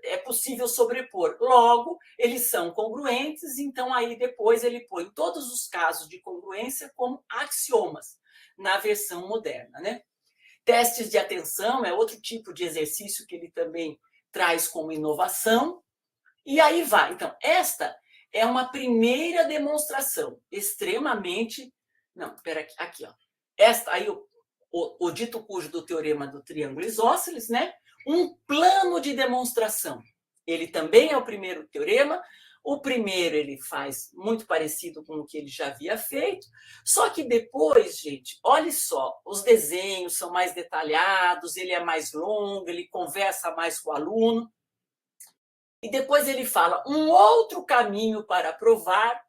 é possível sobrepor, logo, eles são congruentes, então aí depois ele põe todos os casos de congruência como axiomas, na versão moderna, né? Testes de atenção é outro tipo de exercício que ele também traz como inovação, e aí vai. Então, esta é uma primeira demonstração extremamente... Não, espera aqui, ó. Esta aí, o dito cujo do teorema do triângulo isósceles, né? Um plano de demonstração. Ele também é o primeiro teorema. O primeiro ele faz muito parecido com o que ele já havia feito, só que depois, gente, olhe só, os desenhos são mais detalhados, ele é mais longo, ele conversa mais com o aluno. E depois ele fala um outro caminho para provar,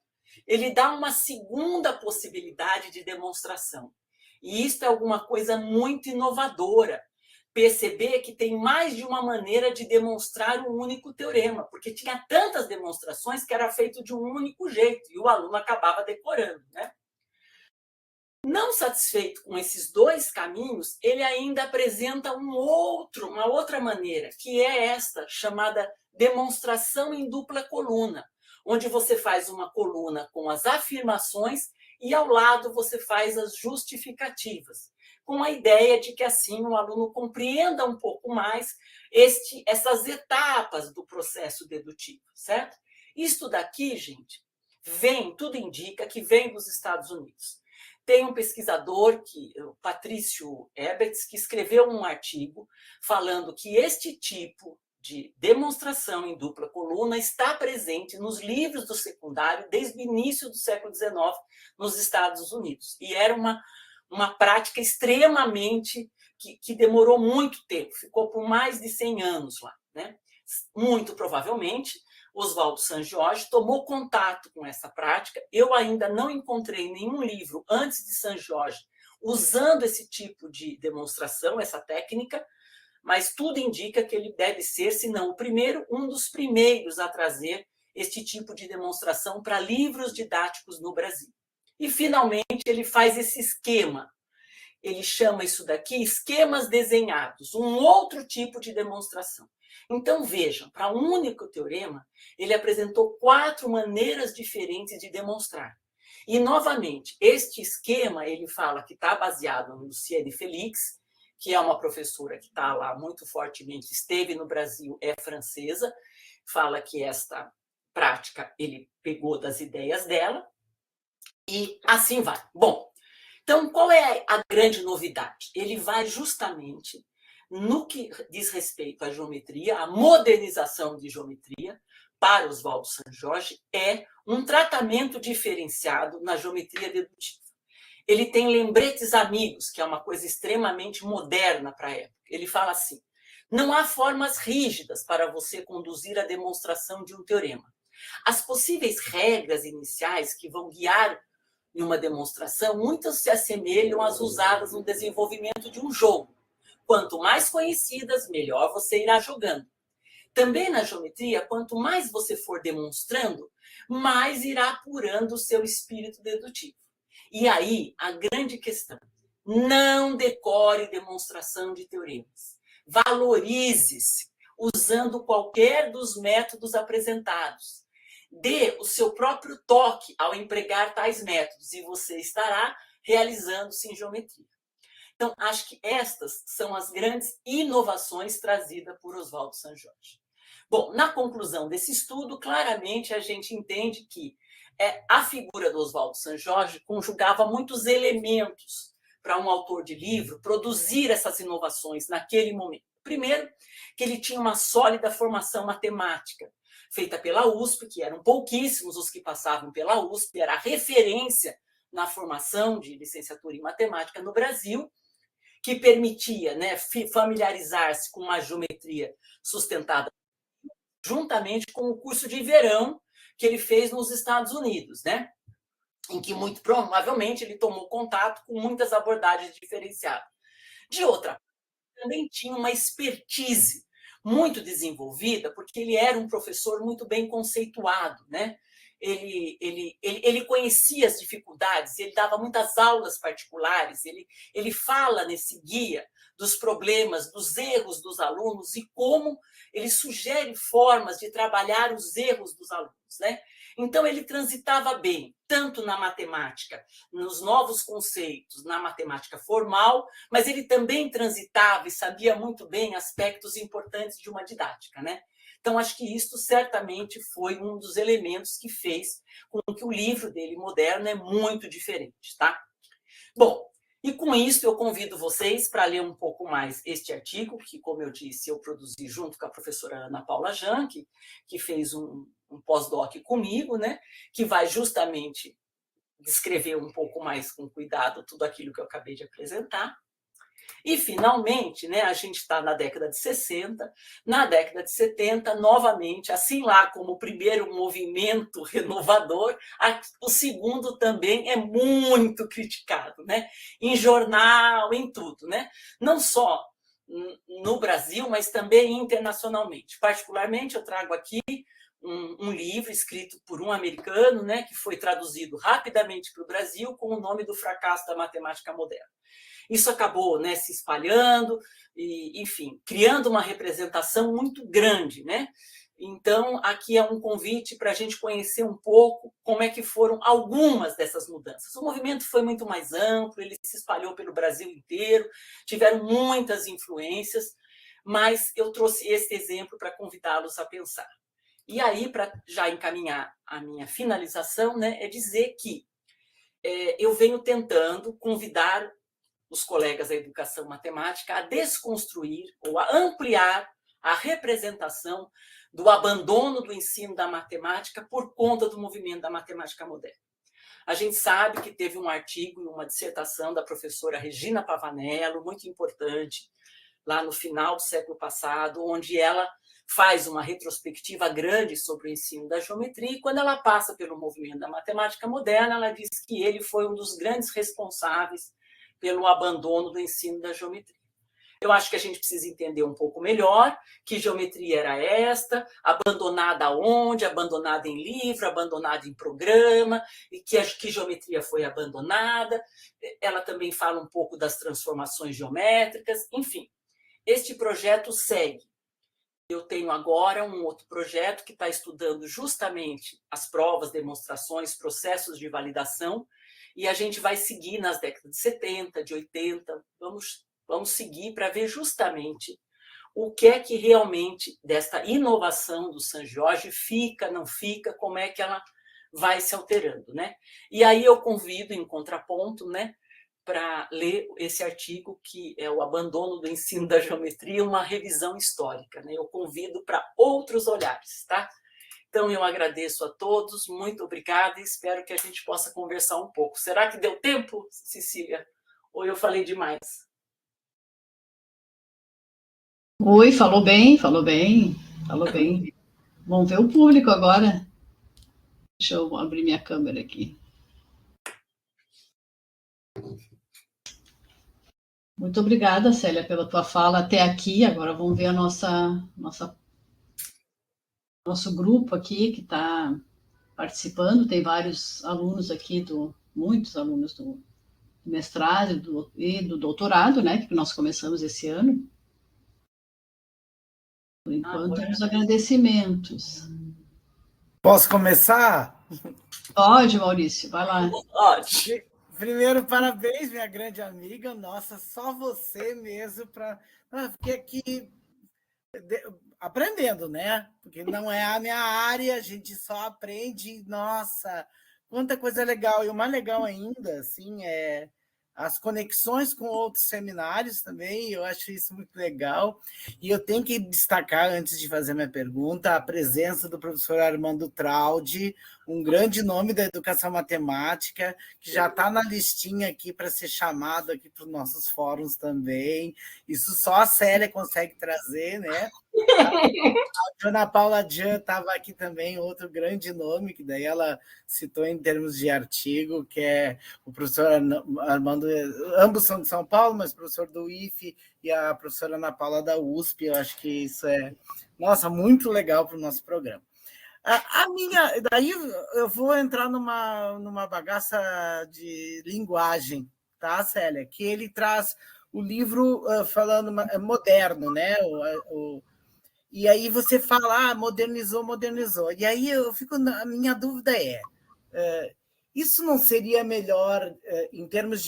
ele dá uma segunda possibilidade de demonstração. E isso é alguma coisa muito inovadora. Perceber que tem mais de uma maneira de demonstrar um único teorema, porque tinha tantas demonstrações que era feito de um único jeito, e o aluno acabava decorando, né? Não satisfeito com esses dois caminhos, ele ainda apresenta uma outra maneira, que é esta, chamada demonstração em dupla coluna, onde você faz uma coluna com as afirmações e ao lado você faz as justificativas, com a ideia de que assim o aluno compreenda um pouco mais essas etapas do processo dedutivo, certo? Isto daqui, gente, tudo indica que vem dos Estados Unidos. Tem um pesquisador, o Patrício Eberts, que escreveu um artigo falando que este tipo de demonstração em dupla coluna está presente nos livros do secundário desde o início do século XIX nos Estados Unidos. E era uma prática extremamente que demorou muito tempo, ficou por mais de 100 anos lá, né? Muito provavelmente, Oswaldo Sanjorge tomou contato com essa prática. Eu ainda não encontrei nenhum livro antes de Sanjorge usando esse tipo de demonstração, essa técnica, mas tudo indica que ele deve ser, se não o primeiro, um dos primeiros a trazer este tipo de demonstração para livros didáticos no Brasil. E, finalmente, ele faz esse esquema. Ele chama isso daqui esquemas desenhados, um outro tipo de demonstração. Então, vejam, para um único teorema, ele apresentou 4 maneiras diferentes de demonstrar. E, novamente, este esquema, ele fala que está baseado no Luciene Felix, que é uma professora que está lá muito fortemente, esteve no Brasil, é francesa, fala que esta prática ele pegou das ideias dela, e assim vai. Bom, então, qual é a grande novidade? Ele vai justamente no que diz respeito à geometria, a modernização de geometria para Oswaldo Sanjorge é um tratamento diferenciado na geometria dedutiva. Ele tem lembretes amigos, que é uma coisa extremamente moderna para a época. Ele fala assim: não há formas rígidas para você conduzir a demonstração de um teorema. As possíveis regras iniciais que vão guiar em uma demonstração, muitas se assemelham às usadas no desenvolvimento de um jogo. Quanto mais conhecidas, melhor você irá jogando. Também na geometria, quanto mais você for demonstrando, mais irá apurando o seu espírito dedutivo. E aí, a grande questão: não decore demonstração de teoremas. Valorize-se usando qualquer dos métodos apresentados. Dê o seu próprio toque ao empregar tais métodos e você estará realizando-se em geometria. Então, acho que estas são as grandes inovações trazidas por Oswaldo Sanjorge. Bom, na conclusão desse estudo, claramente a gente entende que a figura do Oswaldo Sanjorge conjugava muitos elementos para um autor de livro produzir essas inovações naquele momento. Primeiro, que ele tinha uma sólida formação matemática, feita pela USP, que eram pouquíssimos os que passavam pela USP, era a referência na formação de licenciatura em matemática no Brasil, que permitia, né, familiarizar-se com uma geometria sustentada, juntamente com o curso de verão que ele fez nos Estados Unidos, né, em que muito provavelmente ele tomou contato com muitas abordagens diferenciadas. De outra, também tinha uma expertise muito desenvolvida, porque ele era um professor muito bem conceituado, né? Ele conhecia as dificuldades, ele dava muitas aulas particulares, ele fala nesse guia dos problemas, dos erros dos alunos e como ele sugere formas de trabalhar os erros dos alunos, né? Então, ele transitava bem, tanto na matemática, nos novos conceitos, na matemática formal, mas ele também transitava e sabia muito bem aspectos importantes de uma didática, né? Então, acho que isso certamente foi um dos elementos que fez com que o livro dele, Moderno, é muito diferente, tá? Bom, e com isso eu convido vocês para ler um pouco mais este artigo, que, como eu disse, eu produzi junto com a professora Ana Paula Jan, que fez um pós-doc comigo, né, que vai justamente descrever um pouco mais com cuidado tudo aquilo que eu acabei de apresentar. E, finalmente, né, a gente está na década de 60, na década de 70, novamente, assim lá como o primeiro movimento renovador, o segundo também é muito criticado, né? Em jornal, em tudo, né? Não só no Brasil, mas também internacionalmente. Particularmente, eu trago aqui um livro escrito por um americano, né, que foi traduzido rapidamente para o Brasil com o nome do fracasso da matemática moderna. Isso acabou, né, se espalhando e, enfim, criando uma representação muito grande, né? Então, aqui é um convite para a gente conhecer um pouco como é que foram algumas dessas mudanças. O movimento foi muito mais amplo, ele se espalhou pelo Brasil inteiro, tiveram muitas influências, mas eu trouxe este exemplo para convidá-los a pensar. E aí, para já encaminhar a minha finalização, né, é dizer que eu venho tentando convidar os colegas da educação matemática a desconstruir ou a ampliar a representação do abandono do ensino da matemática por conta do movimento da matemática moderna. A gente sabe que teve um artigo e uma dissertação da professora Regina Pavanello, muito importante, lá no final do século passado, onde ela faz uma retrospectiva grande sobre o ensino da geometria, e quando ela passa pelo movimento da matemática moderna, ela diz que ele foi um dos grandes responsáveis pelo abandono do ensino da geometria. Eu acho que a gente precisa entender um pouco melhor que geometria era esta, abandonada onde, abandonada em livro, abandonada em programa, e que geometria foi abandonada. Ela também fala um pouco das transformações geométricas, enfim. Este projeto segue. Eu tenho agora um outro projeto que está estudando justamente as provas, demonstrações, processos de validação, e a gente vai seguir nas décadas de 70, de 80, vamos seguir para ver justamente o que é que realmente desta inovação do San Jorge fica, não fica, como é que ela vai se alterando, né? E aí eu convido, em contraponto, né, para ler esse artigo que é o abandono do ensino da geometria, uma revisão histórica, né? Eu convido para outros olhares, tá? Então, eu agradeço a todos, muito obrigada e espero que a gente possa conversar um pouco. Será que deu tempo, Cecília? Ou eu falei demais? Oi, falou bem, falou bem, falou bem. Vamos ver o público agora. Deixa eu abrir minha câmera aqui. Muito obrigada, Célia, pela tua fala até aqui. Agora vamos ver a nosso grupo aqui que está participando. Tem vários alunos aqui, muitos alunos do mestrado e do doutorado, né, que nós começamos esse ano. Por enquanto, os agradecimentos. Posso começar? Pode, Maurício, vai lá. Pode. Primeiro, parabéns, minha grande amiga. Nossa, só você mesmo para... Fiquei aqui aprendendo, né? Porque não é a minha área, a gente só aprende. Nossa, quanta coisa legal. E o mais legal ainda, assim, é as conexões com outros seminários também, eu acho isso muito legal. E eu tenho que destacar, antes de fazer minha pergunta, a presença do professor Armando Traldi, um grande nome da educação matemática, que já está na listinha aqui para ser chamado aqui para os nossos fóruns também. Isso só a Célia consegue trazer, né? A Ana Paula Jan estava aqui também, outro grande nome, que daí ela citou em termos de artigo, que é o professor Armando, ambos são de São Paulo, mas professor do IFE e a professora Ana Paula da USP. Eu acho que isso é, nossa, muito legal para o nosso programa. Daí eu vou entrar numa bagaça de linguagem, tá, Célia? Que ele traz o livro falando moderno, né? E aí você fala, modernizou. E aí a minha dúvida isso não seria melhor, em termos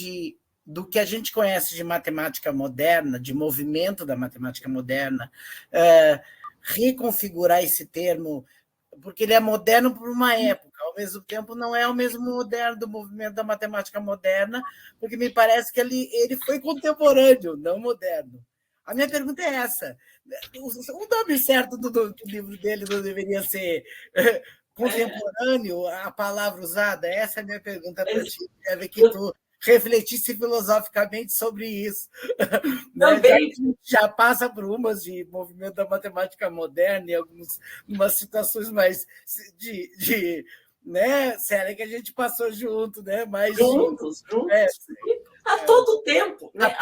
do que a gente conhece de matemática moderna, de movimento da matemática moderna, reconfigurar esse termo, porque ele é moderno por uma época, ao mesmo tempo não é o mesmo moderno do movimento da matemática moderna, porque me parece que ele foi contemporâneo, não moderno. A minha pergunta é essa. O nome certo do livro dele não deveria ser contemporâneo, a palavra usada? Essa é a minha pergunta para ti. Deve que tu refletisse filosoficamente sobre isso. Também. Já passa por umas de movimento da matemática moderna e algumas situações mais né, Célia, que a gente passou junto, né? Juntos. A todo tempo. Né?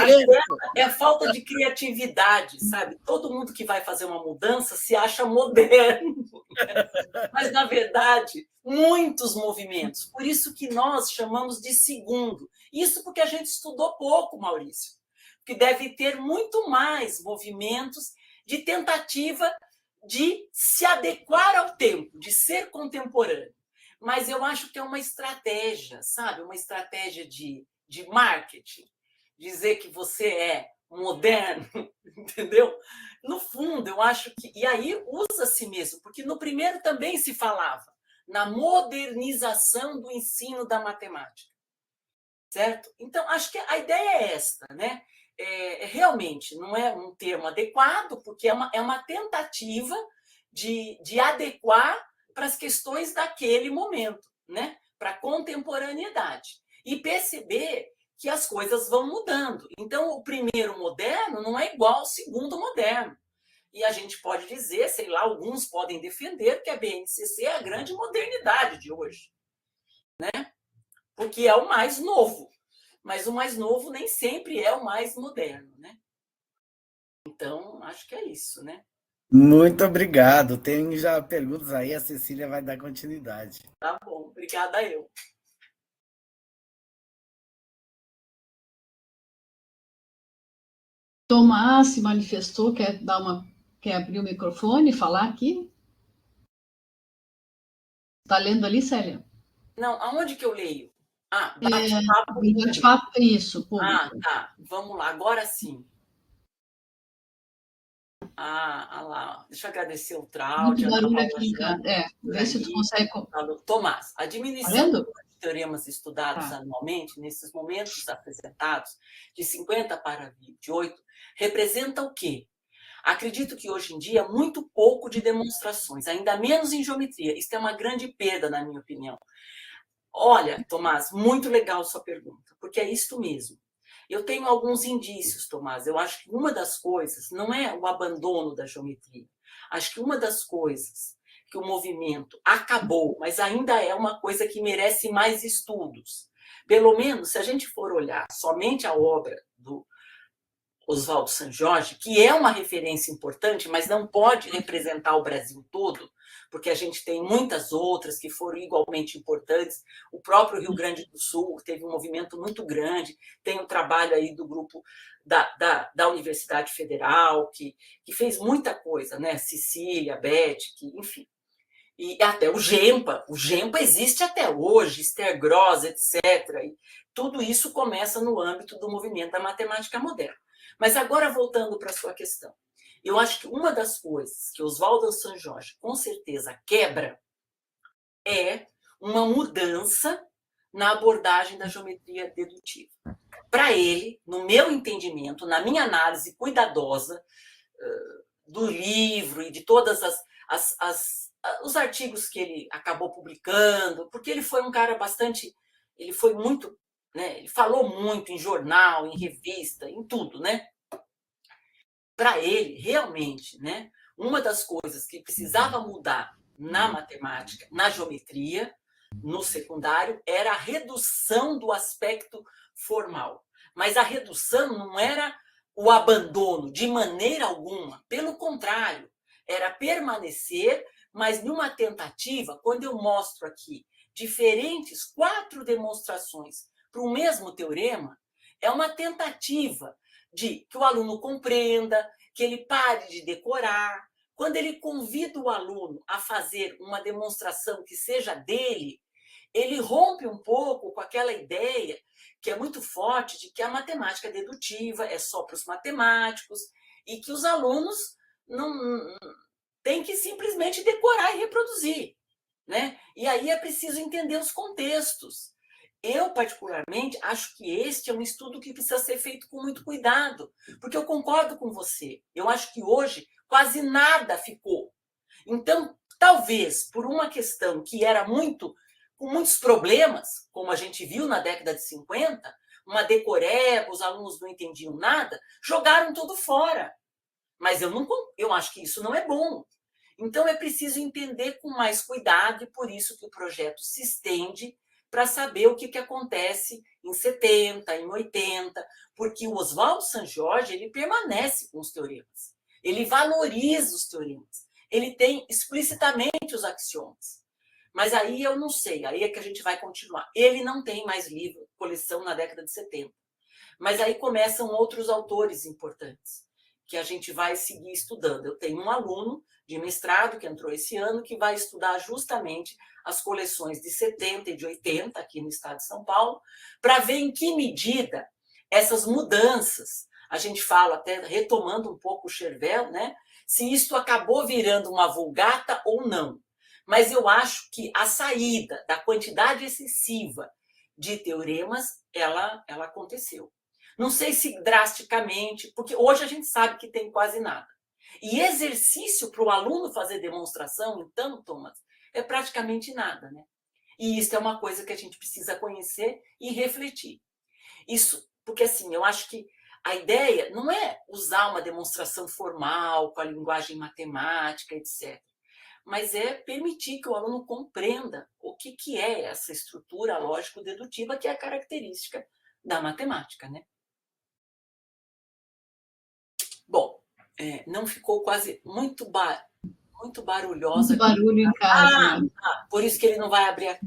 É a falta de criatividade, sabe? Todo mundo que vai fazer uma mudança se acha moderno. Né? Mas, na verdade, muitos movimentos. Por isso que nós chamamos de segundo. Isso porque a gente estudou pouco, Maurício. Que deve ter muito mais movimentos de tentativa de se adequar ao tempo, de ser contemporâneo. Mas eu acho que é uma estratégia, sabe? Uma estratégia de marketing, dizer que você é moderno, entendeu? no fundo, eu acho que... E aí usa-se mesmo, porque no primeiro também se falava na modernização do ensino da matemática, certo? Então, acho que a ideia é esta, né? Realmente não é um termo adequado, porque é uma tentativa de adequar para as questões daquele momento, né? Para a contemporaneidade. E perceber que as coisas vão mudando. Então, o primeiro moderno não é igual ao segundo moderno. E a gente pode dizer, sei lá, alguns podem defender que a BNCC é a grande modernidade de hoje, né? Porque é o mais novo. Mas o mais novo nem sempre é o mais moderno, né? Então, acho que é isso, né? Muito obrigado. Tem já perguntas aí, a Cecília vai dar continuidade. Tá bom, obrigada eu. Tomás se manifestou, quer abrir o microfone e falar aqui? Está lendo ali, Célia? Não, aonde que eu leio? Ah, bate-papo. Bate-papo, isso, público. Ah, tá. Vamos lá, agora sim. Lá. Deixa eu agradecer o Traudio. Muito barulho aqui em casa. Vê se tu consegue... Tomás, a diminuição Tá de teoremas estudados anualmente, nesses momentos apresentados, de 50 para 28, representa o quê? Acredito que hoje em dia muito pouco de demonstrações, ainda menos em geometria. Isso é uma grande perda, na minha opinião. Olha, Tomás, muito legal sua pergunta, porque é isto mesmo. Eu tenho alguns indícios, Tomás. Eu acho que uma das coisas não é o abandono da geometria. Acho que uma das coisas que o movimento acabou, mas ainda é uma coisa que merece mais estudos. Pelo menos, se a gente for olhar somente a obra do Oswaldo Sanjorge, que é uma referência importante, mas não pode representar o Brasil todo, porque a gente tem muitas outras que foram igualmente importantes. O próprio Rio Grande do Sul teve um movimento muito grande, tem o trabalho aí do grupo da Universidade Federal, que fez muita coisa, né? Cecília, Beth, enfim. E até o GEMPA existe até hoje, Esther Gross, etc. E tudo isso começa no âmbito do movimento da matemática moderna. Mas agora, voltando para a sua questão, eu acho que uma das coisas que Oswaldo Sanjorge com certeza quebra é uma mudança na abordagem da geometria dedutiva. Para ele, no meu entendimento, na minha análise cuidadosa do livro e de todas os artigos que ele acabou publicando, porque ele foi um cara bastante... Ele foi muito... Né, ele falou muito em jornal, em revista, em tudo, né? Para ele, realmente, né, uma das coisas que precisava mudar na matemática, na geometria, no secundário, era a redução do aspecto formal. Mas a redução não era o abandono, de maneira alguma. Pelo contrário, era permanecer, mas numa tentativa, quando eu mostro aqui diferentes 4 demonstrações para o mesmo teorema, é uma tentativa de que o aluno compreenda, que ele pare de decorar. Quando ele convida o aluno a fazer uma demonstração que seja dele, ele rompe um pouco com aquela ideia que é muito forte de que a matemática dedutiva é só para os matemáticos e que os alunos não têm que simplesmente decorar e reproduzir, né? E aí é preciso entender os contextos. Eu, particularmente, acho que este é um estudo que precisa ser feito com muito cuidado, porque eu concordo com você. Eu acho que hoje quase nada ficou. Então, talvez, por uma questão que era com muitos problemas, como a gente viu na década de 50, uma decoreba, os alunos não entendiam nada, jogaram tudo fora. Mas eu acho que isso não é bom. Então, é preciso entender com mais cuidado, e por isso que o projeto se estende para saber o que acontece em 70, em 80, porque o Oswaldo Sanjorge ele permanece com os teoremas, ele valoriza os teoremas, ele tem explicitamente os axiomas. Mas aí eu não sei, aí é que a gente vai continuar. Ele não tem mais livro, coleção na década de 70. Mas aí começam outros autores importantes, que a gente vai seguir estudando. Eu tenho um aluno de mestrado que entrou esse ano, que vai estudar justamente as coleções de 70 e de 80, aqui no estado de São Paulo, para ver em que medida essas mudanças a gente fala, até retomando um pouco o Chervel, né? Se isto acabou virando uma vulgata ou não. Mas eu acho que a saída da quantidade excessiva de teoremas, ela aconteceu. Não sei se drasticamente, porque hoje a gente sabe que tem quase nada. E exercício para o aluno fazer demonstração, então, Thomas, é praticamente nada, né? E isso é uma coisa que a gente precisa conhecer e refletir. Isso, porque assim, eu acho que a ideia não é usar uma demonstração formal, com a linguagem matemática, etc. Mas é permitir que o aluno compreenda o que é essa estrutura lógico-dedutiva, que é a característica da matemática, né? Bom, não ficou quase muito barulhosa. Muito barulho em casa. Por isso que ele não vai abrir.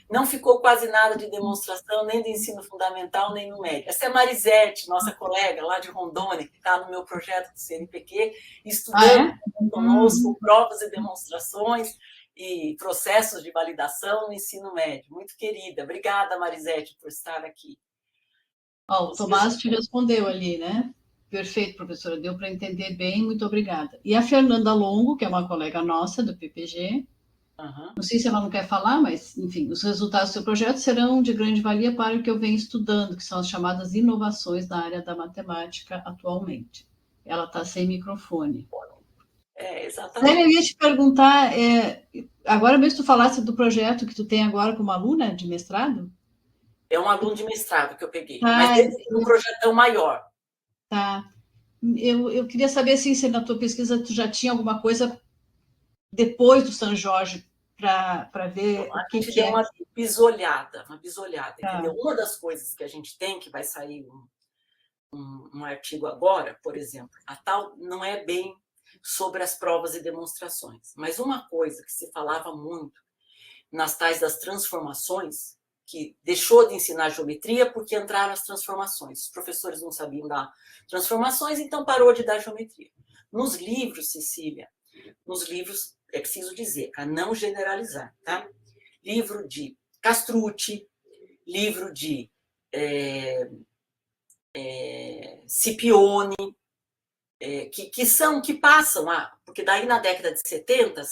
Não ficou quase nada de demonstração, nem de ensino fundamental, nem no médio. Essa é a Marisete, nossa colega lá de Rondônia, que está no meu projeto do CNPq, estudando conosco provas e demonstrações e processos de validação no ensino médio. Muito querida. Obrigada, Marisete, por estar aqui. O Tomás te respondeu ali, né? Perfeito, professora, deu para entender bem, muito obrigada. E a Fernanda Longo, que é uma colega nossa do PPG, não sei se ela não quer falar, mas, enfim, os resultados do seu projeto serão de grande valia para o que eu venho estudando, que são as chamadas inovações na área da matemática atualmente. Ela está sem microfone. Exatamente. Eu ia te perguntar, agora mesmo tu falasse do projeto que tu tem agora como aluna de mestrado? É um aluno de mestrado que eu peguei, mas esse é um projetão maior. Tá. Eu queria saber assim, se na tua pesquisa tu já tinha alguma coisa depois do São Jorge para ver o que é. A gente deu uma bisolhada, entendeu? Uma das coisas que a gente tem, que vai sair um artigo agora, por exemplo, a tal não é bem sobre as provas e demonstrações, mas uma coisa que se falava muito nas tais das transformações, que deixou de ensinar geometria porque entraram as transformações. Os professores não sabiam dar transformações, então parou de dar geometria. Nos livros, Cecília, é preciso dizer, para não generalizar, tá? Livro de Castrucci, livro de Scipione, que passam porque daí na década de 70,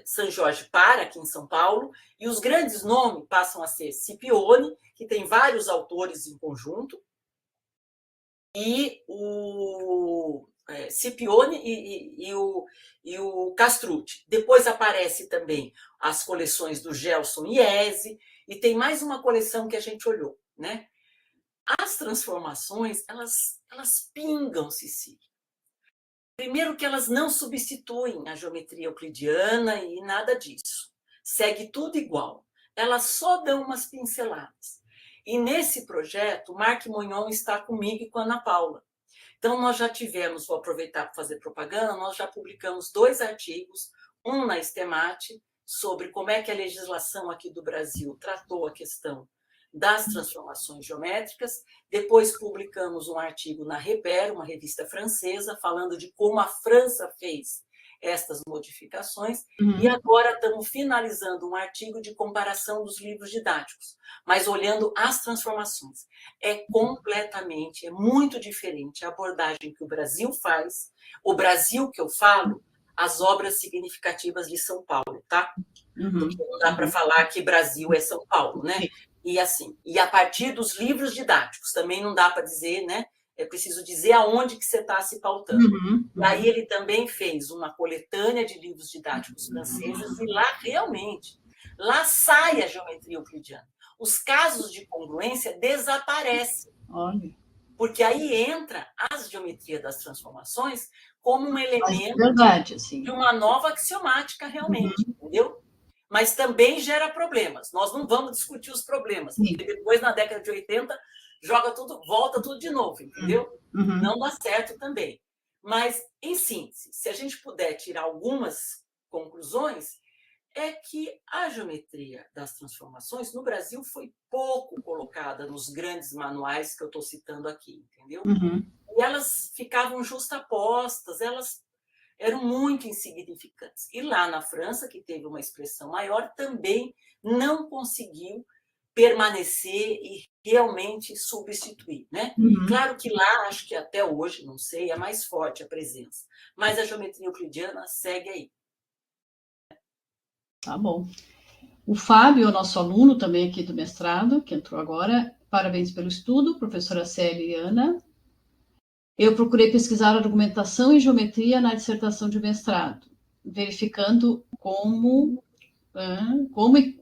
São Jorge para aqui em São Paulo, e os grandes nomes passam a ser Scipione, que tem vários autores em conjunto, e o Scipione e o Castrucci. Depois aparece também as coleções do Gelson e Eze, e tem mais uma coleção que a gente olhou, né? As transformações, elas pingam, Cecília. Primeiro que elas não substituem a geometria euclidiana e nada disso. Segue tudo igual. Elas só dão umas pinceladas. E nesse projeto, o Marc Mognon está comigo e com a Ana Paula. Então, nós já tivemos, vou aproveitar para fazer propaganda, nós já publicamos 2 artigos, um na Estemate, sobre como é que a legislação aqui do Brasil tratou a questão das transformações geométricas. Depois publicamos um artigo na Reper, uma revista francesa, falando de como a França fez estas modificações. E agora estamos finalizando um artigo de comparação dos livros didáticos, mas olhando as transformações. É muito diferente a abordagem que o Brasil faz. O Brasil que eu falo, as obras significativas de São Paulo, tá? Porque não dá para falar que Brasil é São Paulo, né? E assim, e a partir dos livros didáticos, também não dá para dizer, né? É preciso dizer aonde que você está se pautando. E aí ele também fez uma coletânea de livros didáticos franceses, e lá sai a geometria euclidiana. Os casos de congruência desaparecem. Olha. Porque aí entra a geometria das transformações como um elemento de uma nova axiomática realmente, entendeu? Mas também gera problemas. Nós não vamos discutir os problemas, porque depois, na década de 80, volta tudo de novo, entendeu? Não dá certo também. Mas, em síntese, se a gente puder tirar algumas conclusões, é que a geometria das transformações no Brasil foi pouco colocada nos grandes manuais que eu estou citando aqui, entendeu? E elas ficavam justapostas, elas eram muito insignificantes. E lá na França, que teve uma expressão maior, também não conseguiu permanecer e realmente substituir, né? Uhum. Claro que lá, acho que até hoje, não sei, é mais forte a presença, mas a geometria euclidiana segue aí. Tá bom. O Fábio, nosso aluno também aqui do mestrado, que entrou agora, parabéns pelo estudo, professora Célia e Ana. Eu procurei pesquisar argumentação e geometria na dissertação de mestrado, verificando como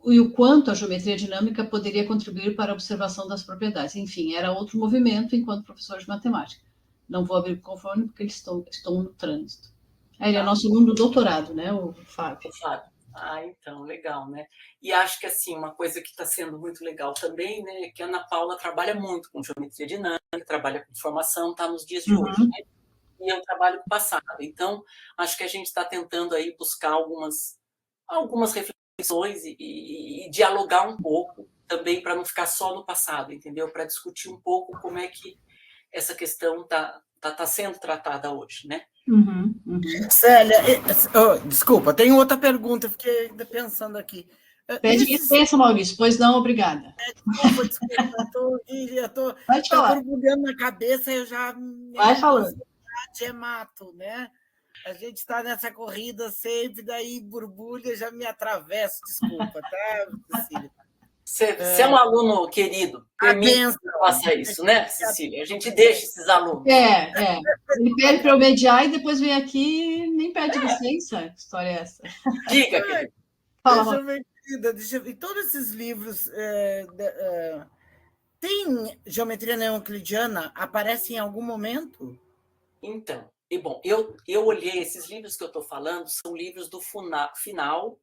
e o quanto a geometria dinâmica poderia contribuir para a observação das propriedades. Enfim, era outro movimento enquanto professor de matemática. Não vou abrir o conforme porque eles estão no trânsito. Ele é nosso aluno do doutorado, né, o Fábio? O Fábio. Então, legal, né? E acho que, assim, uma coisa que está sendo muito legal também, né, é que a Ana Paula trabalha muito com geometria dinâmica, trabalha com formação, está nos dias de hoje, né? E eu trabalho com o passado. Então, acho que a gente está tentando aí buscar algumas reflexões e dialogar um pouco também para não ficar só no passado, entendeu? Para discutir um pouco como é que essa questão está sendo tratada hoje, né? Célia, desculpa, tem outra pergunta, fiquei ainda pensando aqui. Pede licença, Maurício, pois não, obrigada. Desculpa, eu estou borbulhando na cabeça, eu já... Vai falando. É mato, né? A gente está nessa corrida sempre, daí borbulha, já me atravesso, desculpa, tá, Cecília? Você é um aluno querido, permite que eu faça isso, né, Cecília? A gente deixa esses alunos. Ele pede para eu mediar e depois vem aqui e nem pede licença. Que história é essa? Diga, querida. Fala, e todos esses livros tem geometria não euclidiana? Aparece em algum momento? Então, eu olhei, esses livros que eu estou falando são livros do final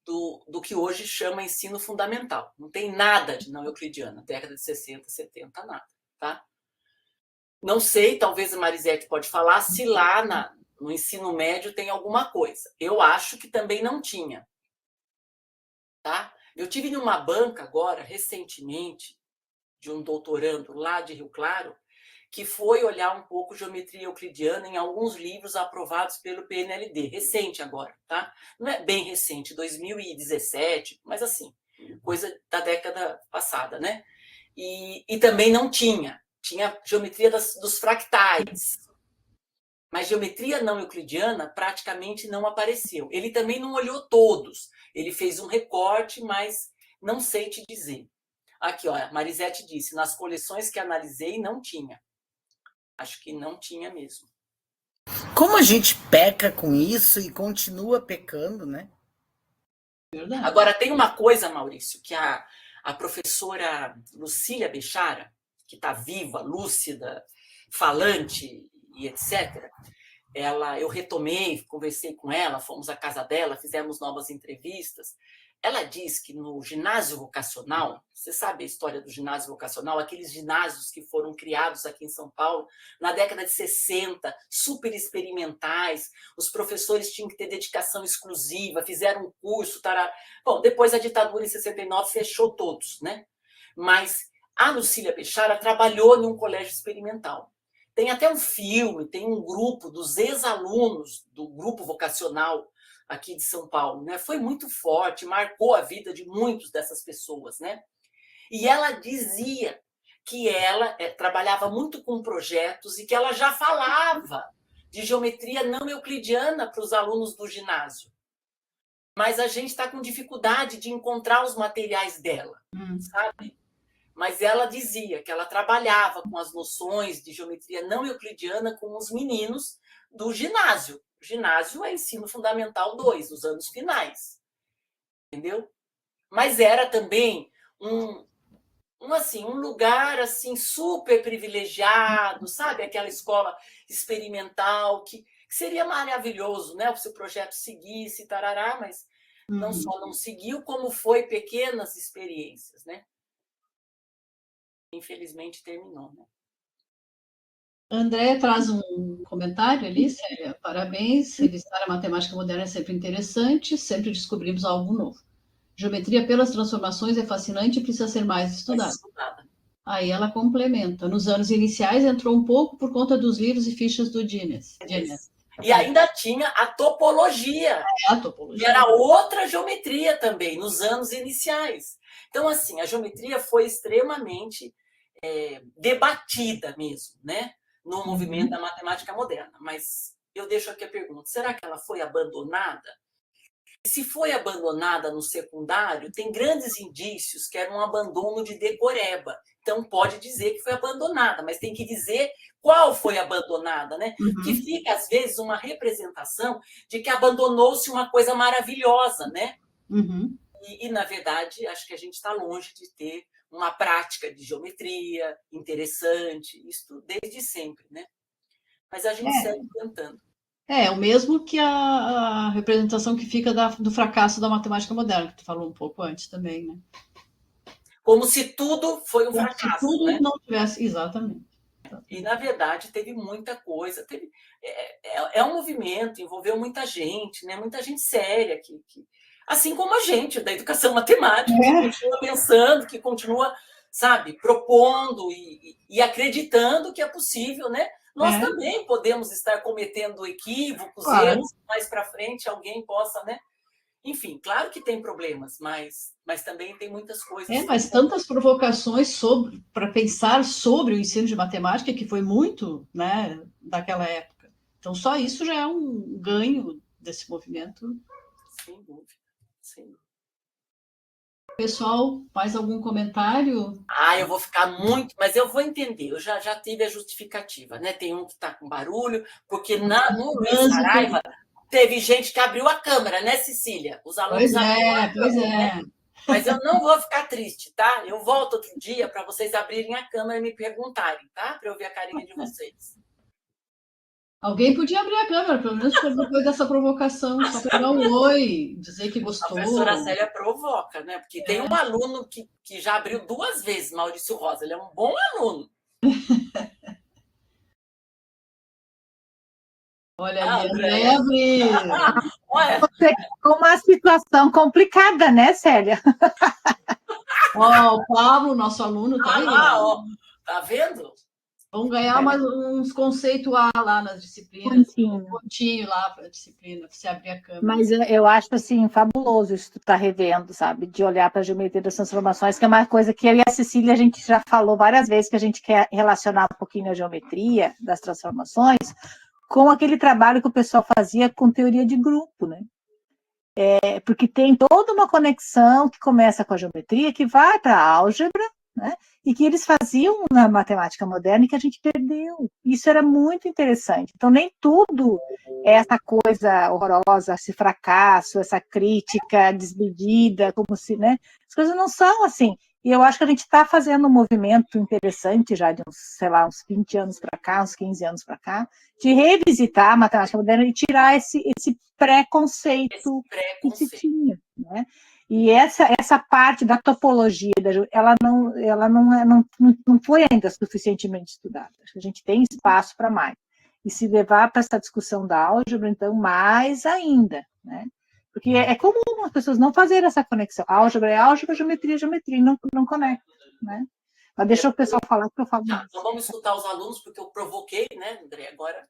do que hoje chama ensino fundamental. Não tem nada de não euclidiana, década de 60, 70, nada, tá? Não sei, talvez a Marisete pode falar, se lá no ensino médio tem alguma coisa. Eu acho que também não tinha, tá? Eu tive numa banca agora, recentemente, de um doutorando lá de Rio Claro, que foi olhar um pouco geometria euclidiana em alguns livros aprovados pelo PNLD, recente agora, tá? Não é bem recente, 2017, mas assim, coisa da década passada, né? E também não tinha geometria dos fractais, mas geometria não euclidiana praticamente não apareceu. Ele também não olhou todos, ele fez um recorte, mas não sei te dizer. Aqui, ó, a Marisete disse, nas coleções que analisei não tinha. Acho que não tinha mesmo. Como a gente peca com isso e continua pecando, né? Verdade. Agora, tem uma coisa, Maurício, que a professora Lucília Bechara, que está viva, lúcida, falante e etc., eu retomei, conversei com ela, fomos à casa dela, fizemos novas entrevistas. Ela diz que no ginásio vocacional, você sabe a história do ginásio vocacional, aqueles ginásios que foram criados aqui em São Paulo na década de 60, super experimentais, os professores tinham que ter dedicação exclusiva, fizeram um curso, Bom, depois a ditadura em 69 fechou todos, né? Mas a Lucília Bechara trabalhou em um colégio experimental. Tem até um filme, tem um grupo dos ex-alunos do grupo vocacional aqui de São Paulo, né? Foi muito forte, marcou a vida de muitas dessas pessoas, né? E ela dizia que ela trabalhava muito com projetos e que ela já falava de geometria não euclidiana para os alunos do ginásio. Mas a gente está com dificuldade de encontrar os materiais dela, sabe? Mas ela dizia que ela trabalhava com as noções de geometria não euclidiana com os meninos do ginásio. O ginásio é ensino fundamental 2, nos anos finais. Entendeu? Mas era também um lugar assim super privilegiado, sabe? Aquela escola experimental que seria maravilhoso, né? Se o projeto seguisse, tarará, mas não só não seguiu, como foi pequenas experiências, né? Infelizmente terminou, né? André traz um comentário ali, Célia. Parabéns. Revisar a matemática moderna é sempre interessante, sempre descobrimos algo novo. Geometria pelas transformações é fascinante e precisa ser mais estudada. Aí ela complementa. Nos anos iniciais entrou um pouco por conta dos livros e fichas do Dines. E ainda tinha a topologia. A topologia. Que era outra geometria também, nos anos iniciais. Então, assim, a geometria foi extremamente debatida mesmo, né? No movimento da matemática moderna. Mas eu deixo aqui a pergunta, será que ela foi abandonada? Se foi abandonada no secundário, tem grandes indícios que era um abandono de decoreba. Então, pode dizer que foi abandonada, mas tem que dizer qual foi abandonada, né? Que fica, às vezes, uma representação de que abandonou-se uma coisa maravilhosa, né? E, na verdade, acho que a gente está longe de ter uma prática de geometria interessante, isso desde sempre, né? Mas a gente segue tentando. O mesmo que a representação que fica do fracasso da matemática moderna, que tu falou um pouco antes também, né? Como se tudo foi um fracasso. Se tudo, né? Não tivesse, exatamente. E, na verdade, teve muita coisa. É um movimento, envolveu muita gente, né? Muita gente séria, assim como a gente, da educação matemática, que continua pensando, que continua, sabe, propondo e acreditando que é possível, né? Nós também podemos estar cometendo equívocos, erros, mais para frente alguém possa, né? Enfim, claro que tem problemas, mas também tem muitas coisas. Mas tantas provocações para pensar sobre o ensino de matemática, que foi muito, né, daquela época. Então, só isso já é um ganho desse movimento. Sem dúvida, sem dúvida. Pessoal, mais algum comentário? Eu vou ficar muito, mas eu vou entender. Eu já tive a justificativa, né? Tem um que está com barulho, porque no Luiz Saraiva teve gente que abriu a câmera, né, Cecília? Os alunos abriram a câmera, né? Mas eu não vou ficar triste, tá? Eu volto outro dia para vocês abrirem a câmera e me perguntarem, tá? Para eu ver a carinha de vocês. Alguém podia abrir a câmera, pelo menos depois dessa provocação, só para dar um oi, dizer que gostou. A professora Célia provoca, né? Porque tem um aluno que já abriu 2 vezes, Maurício Rosa. Ele é um bom aluno. Olha ali, Andréia abriu. Olha. Você com uma situação complicada, né, Célia? O Pablo, nosso aluno, tá aí. Tá vendo? Vamos ganhar mais uns conceitos lá nas disciplinas. Pontinho lá para a disciplina, para você abrir a câmera. Mas eu acho, assim, fabuloso isso que tu tá revendo, sabe? De olhar para a geometria das transformações, que é uma coisa que eu e a Cecília, a gente já falou várias vezes, que a gente quer relacionar um pouquinho a geometria das transformações com aquele trabalho que o pessoal fazia com teoria de grupo, né? Porque tem toda uma conexão que começa com a geometria, que vai para a álgebra, né? E que eles faziam na matemática moderna e que a gente perdeu. Isso era muito interessante. Então, nem tudo é essa coisa horrorosa, esse fracasso, essa crítica desmedida, como se, né? As coisas não são assim. E eu acho que a gente está fazendo um movimento interessante já de uns 20 anos para cá, uns 15 anos para cá, de revisitar a matemática moderna e tirar esse preconceito que se tinha, né? E essa parte da topologia, ela não foi ainda suficientemente estudada. Acho que a gente tem espaço para mais. E se levar para essa discussão da álgebra, então, mais ainda, né? Porque é comum as pessoas não fazerem essa conexão. Álgebra é álgebra, geometria é geometria, não conecta, né? Mas deixa o pessoal falar, que eu falo mais. Então vamos escutar os alunos, porque eu provoquei, né, André, agora.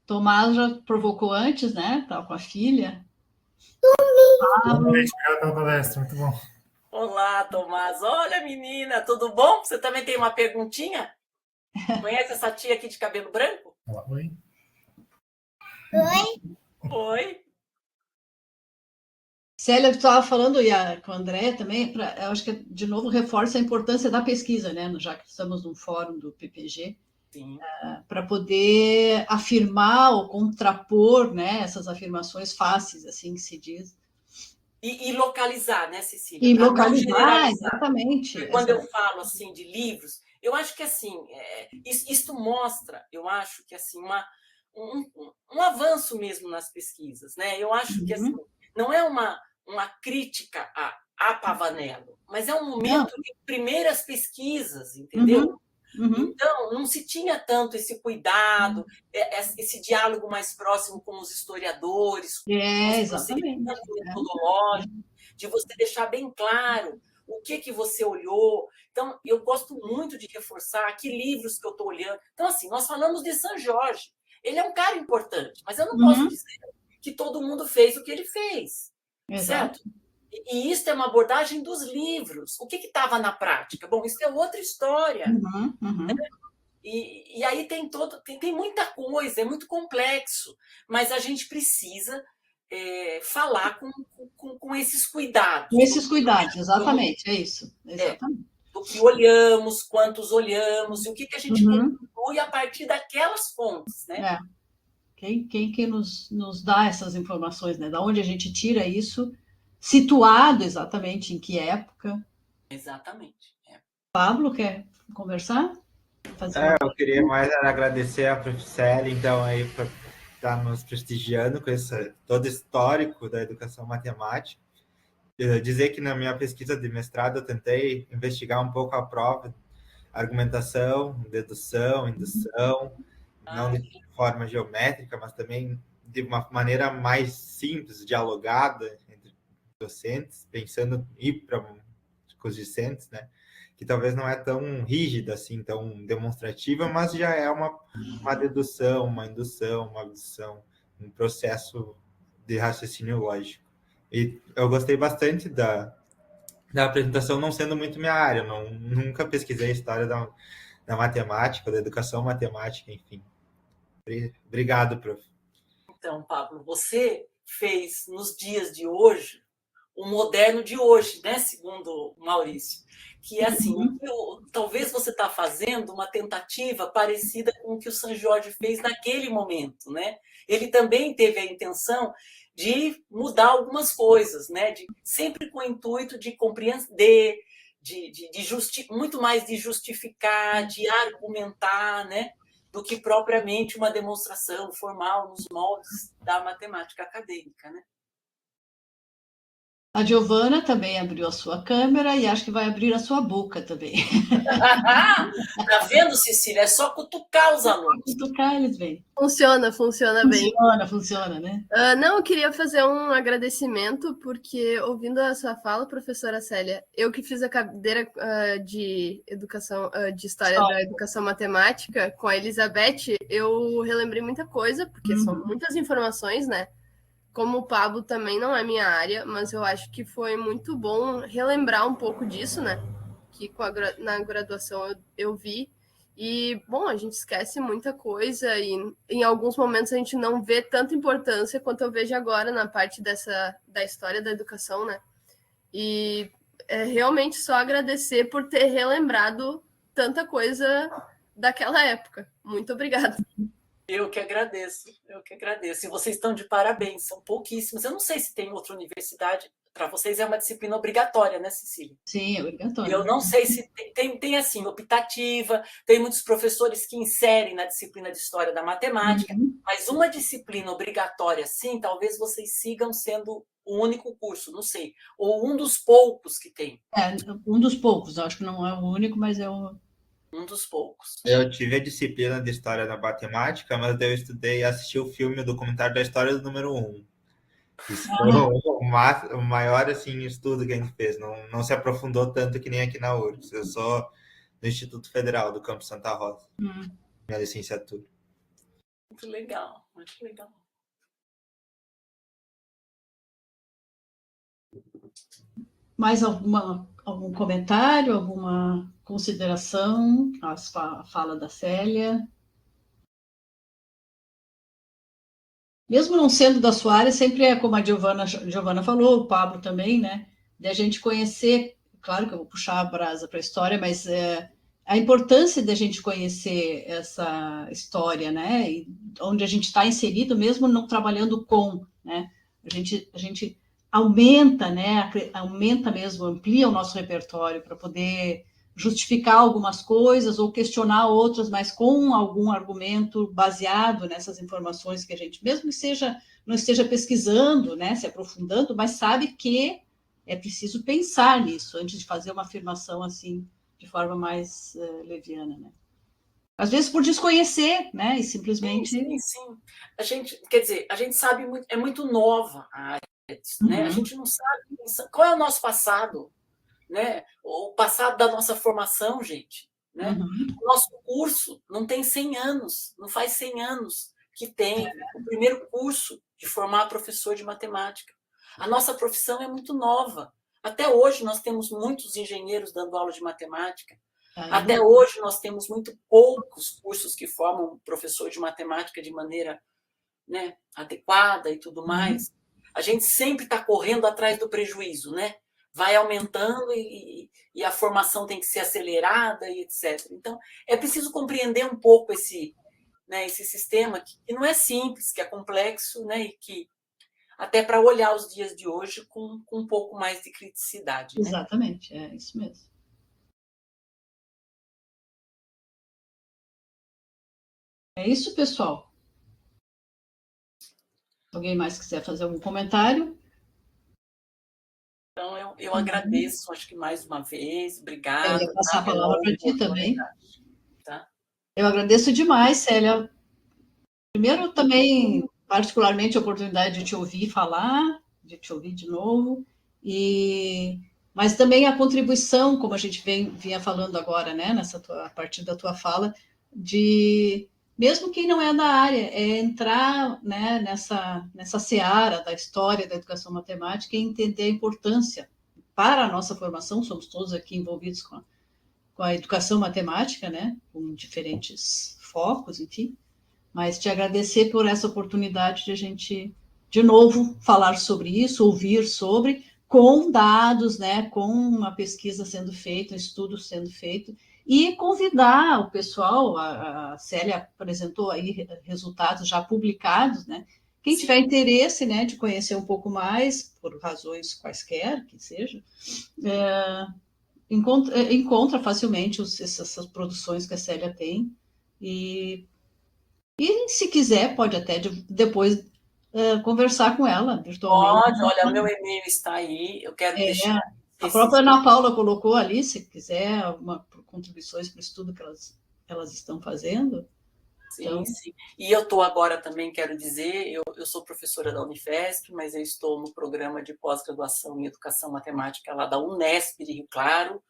Tomás já provocou antes, né? Estava com a filha. Obrigado pela palestra, muito bom. Olá, Tomás. Olha, menina, tudo bom? Você também tem uma perguntinha? Conhece essa tia aqui de cabelo branco? Oi. Oi. Célia, tu estava falando, e com a Andréia também, eu acho que, de novo, reforça a importância da pesquisa, né? Já que estamos num fórum do PPG, para poder afirmar ou contrapor, né, essas afirmações fáceis, assim que se diz. E localizar, né, Cecília? E localizar, exatamente. Quando eu falo, assim, de livros, eu acho que, assim, isso mostra, eu acho que, assim, um avanço mesmo nas pesquisas, né? Eu acho que, assim, não é uma crítica a Pavanello, mas é um momento de primeiras pesquisas, entendeu? Então, não se tinha tanto esse cuidado, esse diálogo mais próximo com os historiadores, com os procedimentos metodológicos, de você deixar bem claro o que você olhou. Então, eu gosto muito de reforçar que livros que eu estou olhando. Então, assim, nós falamos de São Jorge. Ele é um cara importante, mas eu não posso dizer que todo mundo fez o que ele fez, certo? E isso é uma abordagem dos livros. O que estava na prática? Bom, isso é outra história. E aí tem muita coisa, é muito complexo, mas a gente precisa falar com esses cuidados. Com esses cuidados, exatamente, é isso. Exatamente. O que olhamos, quantos olhamos, e o que a gente conclui a partir daquelas fontes, né? Quem que nos dá essas informações, né? Da onde a gente tira isso, situado exatamente em que época. Exatamente. Pablo, quer conversar? Eu queria mais agradecer a Prof. Célia, então, aí, por estar nos prestigiando com esse todo histórico da educação matemática. Dizer que na minha pesquisa de mestrado eu tentei investigar um pouco a prova, argumentação, dedução, indução, não de forma geométrica, mas também de uma maneira mais simples, dialogada entre docentes, pensando em ir para os discentes, né? Que talvez não é tão rígida, assim, tão demonstrativa, mas já é uma dedução, uma indução, uma abdução, um processo de raciocínio lógico. E eu gostei bastante da apresentação, não sendo muito minha área, nunca pesquisei a história da matemática, da educação matemática, enfim. Obrigado, prof. Então, Pablo, você fez nos dias de hoje o moderno de hoje, né? Segundo o Maurício, que é assim, talvez você está fazendo uma tentativa parecida com o que o San Jorge fez naquele momento, né? Ele também teve a intenção de mudar algumas coisas, né? Sempre com o intuito de compreender, muito mais de justificar, de argumentar, né? Do que propriamente uma demonstração formal nos moldes da matemática acadêmica, né? A Giovana também abriu a sua câmera e acho que vai abrir a sua boca também. Tá vendo, Cecília? É só cutucar os alunos. Cutucar, eles vêm. Funciona bem. Funciona, né? Não, eu queria fazer um agradecimento, porque ouvindo a sua fala, professora Célia, eu que fiz a cadeira de educação, de História da Educação Matemática com a Elizabeth, eu relembrei muita coisa, porque são muitas informações, né? Como o Pablo também não é minha área, mas eu acho que foi muito bom relembrar um pouco disso, né? Que na graduação eu vi. E, bom, a gente esquece muita coisa e em alguns momentos a gente não vê tanta importância quanto eu vejo agora na parte da história da educação, né? E é realmente só agradecer por ter relembrado tanta coisa daquela época. Muito obrigada. Eu que agradeço. E vocês estão de parabéns, são pouquíssimos. Eu não sei se tem outra universidade, para vocês é uma disciplina obrigatória, né, Cecília? Sim, é obrigatória. Eu não sei se tem assim, optativa, tem muitos professores que inserem na disciplina de História da Matemática, mas uma disciplina obrigatória, sim, talvez vocês sigam sendo o único curso, não sei, ou um dos poucos que tem. Um dos poucos, acho que não é o único, mas é um dos poucos. Eu tive a disciplina de História da Matemática, mas eu estudei e assisti o filme, o documentário da História do número 1. Isso foi o maior assim, estudo que a gente fez. Não se aprofundou tanto que nem aqui na URGS. Eu sou do Instituto Federal do Campo Santa Rosa. Minha licenciatura. Muito legal, muito legal. Mais algum comentário, alguma consideração à fala da Célia? Mesmo não sendo da sua área, sempre é como a Giovana falou, o Pablo também, né? De a gente conhecer, claro que eu vou puxar a brasa para a história, mas a importância de a gente conhecer essa história, né? E onde a gente está inserido, mesmo não trabalhando com, né? A gente aumenta, né? Aumenta mesmo, amplia o nosso repertório para poder justificar algumas coisas ou questionar outras, mas com algum argumento baseado nessas informações que a gente, mesmo que não esteja pesquisando, né, se aprofundando, mas sabe que é preciso pensar nisso antes de fazer uma afirmação assim de forma mais leviana, né? Às vezes por desconhecer, né, e simplesmente... Sim. A gente sabe muito, é muito nova a área, né? A gente não sabe qual é o nosso passado, né? O passado da nossa formação, gente, né? O nosso curso não tem 100 anos, não faz 100 anos que tem o primeiro curso de formar professor de matemática. A nossa profissão é muito nova. Até hoje nós temos muitos engenheiros dando aula de matemática. Até hoje nós temos muito poucos cursos que formam professor de matemática de maneira, né, adequada e tudo mais. A gente sempre está correndo atrás do prejuízo, né? Vai aumentando e a formação tem que ser acelerada e etc. Então, é preciso compreender um pouco esse sistema que não é simples, que é complexo, né? E que até para olhar os dias de hoje com um pouco mais de criticidade. Né? Exatamente, é isso mesmo. É isso, pessoal. Alguém mais quiser fazer algum comentário? Então, eu agradeço, acho que mais uma vez, obrigada. Eu ia passar a palavra para ti também. Tá? Eu agradeço demais, Célia. Primeiro, também, particularmente, a oportunidade de te ouvir falar, de te ouvir de novo, mas também a contribuição, como a gente vinha falando agora, né, a partir da tua fala, de mesmo quem não é da área, é entrar, né, nessa seara da história da educação matemática e entender a importância para a nossa formação. Somos todos aqui envolvidos com a educação matemática, né, com diferentes focos, enfim, mas te agradecer por essa oportunidade de a gente, de novo, falar sobre isso, ouvir sobre, com dados, né, com uma pesquisa sendo feita, um estudo sendo feito, e convidar o pessoal, a Célia apresentou aí resultados já publicados, né? Quem tiver interesse, né, de conhecer um pouco mais, por razões quaisquer que seja, encontra facilmente essas produções que a Célia tem, e se quiser, pode até depois conversar com ela virtualmente. Pode, olha, meu e-mail está aí, eu quero deixar... A própria Ana Paula colocou ali, se quiser, contribuições para o estudo que elas estão fazendo. Sim, então... sim. E eu estou agora também, quero dizer, eu sou professora da Unifesp, mas eu estou no programa de pós-graduação em Educação Matemática lá da Unesp de Rio Claro,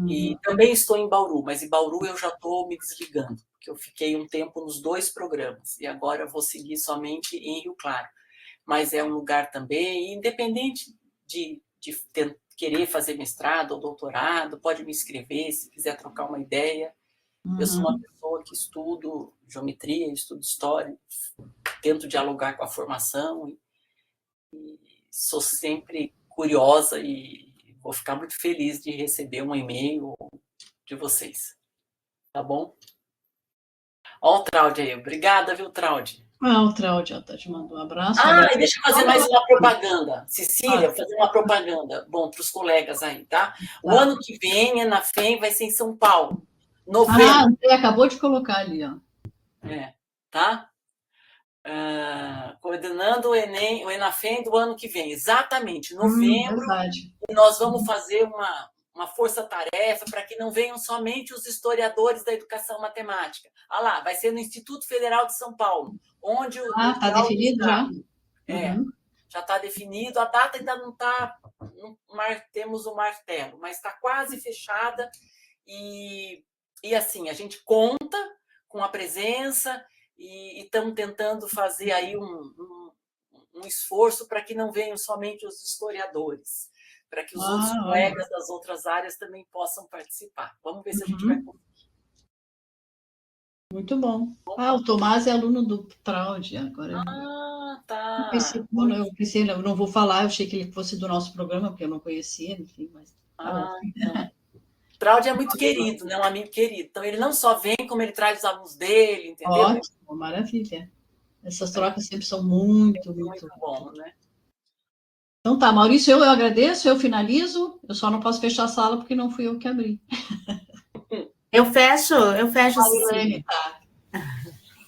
e também estou em Bauru, mas em Bauru eu já estou me desligando, porque eu fiquei um tempo nos 2 programas, e agora eu vou seguir somente em Rio Claro. Mas é um lugar também, independente de querer fazer mestrado ou doutorado, pode me escrever se quiser trocar uma ideia. Eu sou uma pessoa que estudo geometria, estudo história, tento dialogar com a formação e sou sempre curiosa e vou ficar muito feliz de receber um e-mail de vocês. Tá bom? Ó o Traude aí. Obrigada, viu, Traude? O Traude está te mandando um abraço. E deixa eu fazer mais uma propaganda. Cecília, fazer uma propaganda. Bom, para os colegas aí, tá? O ano que vem, a ENAFEM vai ser em São Paulo. Novembro. Você acabou de colocar ali, ó. Tá? Coordenando o Enem, o ENAFEM do ano que vem. Exatamente, novembro. E nós vamos fazer uma força-tarefa para que não venham somente os historiadores da educação matemática. Lá, vai ser no Instituto Federal de São Paulo, onde o... Está definido já? Já está definido. A data ainda não está... Temos o martelo, mas está quase fechada. E assim, a gente conta com a presença e estamos tentando fazer aí um esforço para que não venham somente os historiadores, para que os outros colegas das outras áreas também possam participar. Vamos ver se a gente vai conseguir. Muito bom. O Tomás é aluno do Traude agora. Tá. Eu pensei, eu não vou falar, eu achei que ele fosse do nosso programa, porque eu não conhecia, enfim, mas... Então. Traude é muito querido, né? Um amigo querido. Então, ele não só vem, como ele traz os alunos dele, entendeu? Ótimo, maravilha. Essas trocas sempre são muito bom, né? Então tá, Maurício, eu agradeço, eu finalizo, eu só não posso fechar a sala porque não fui eu que abri. Eu fecho. Tá.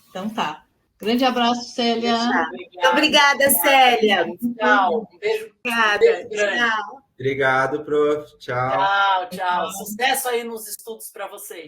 Então tá. Grande abraço, Célia. Muito obrigada, Célia. Tchau. Um beijo. Obrigada. Tchau. Obrigado, prof. Tchau. Tchau. Sucesso aí nos estudos para vocês.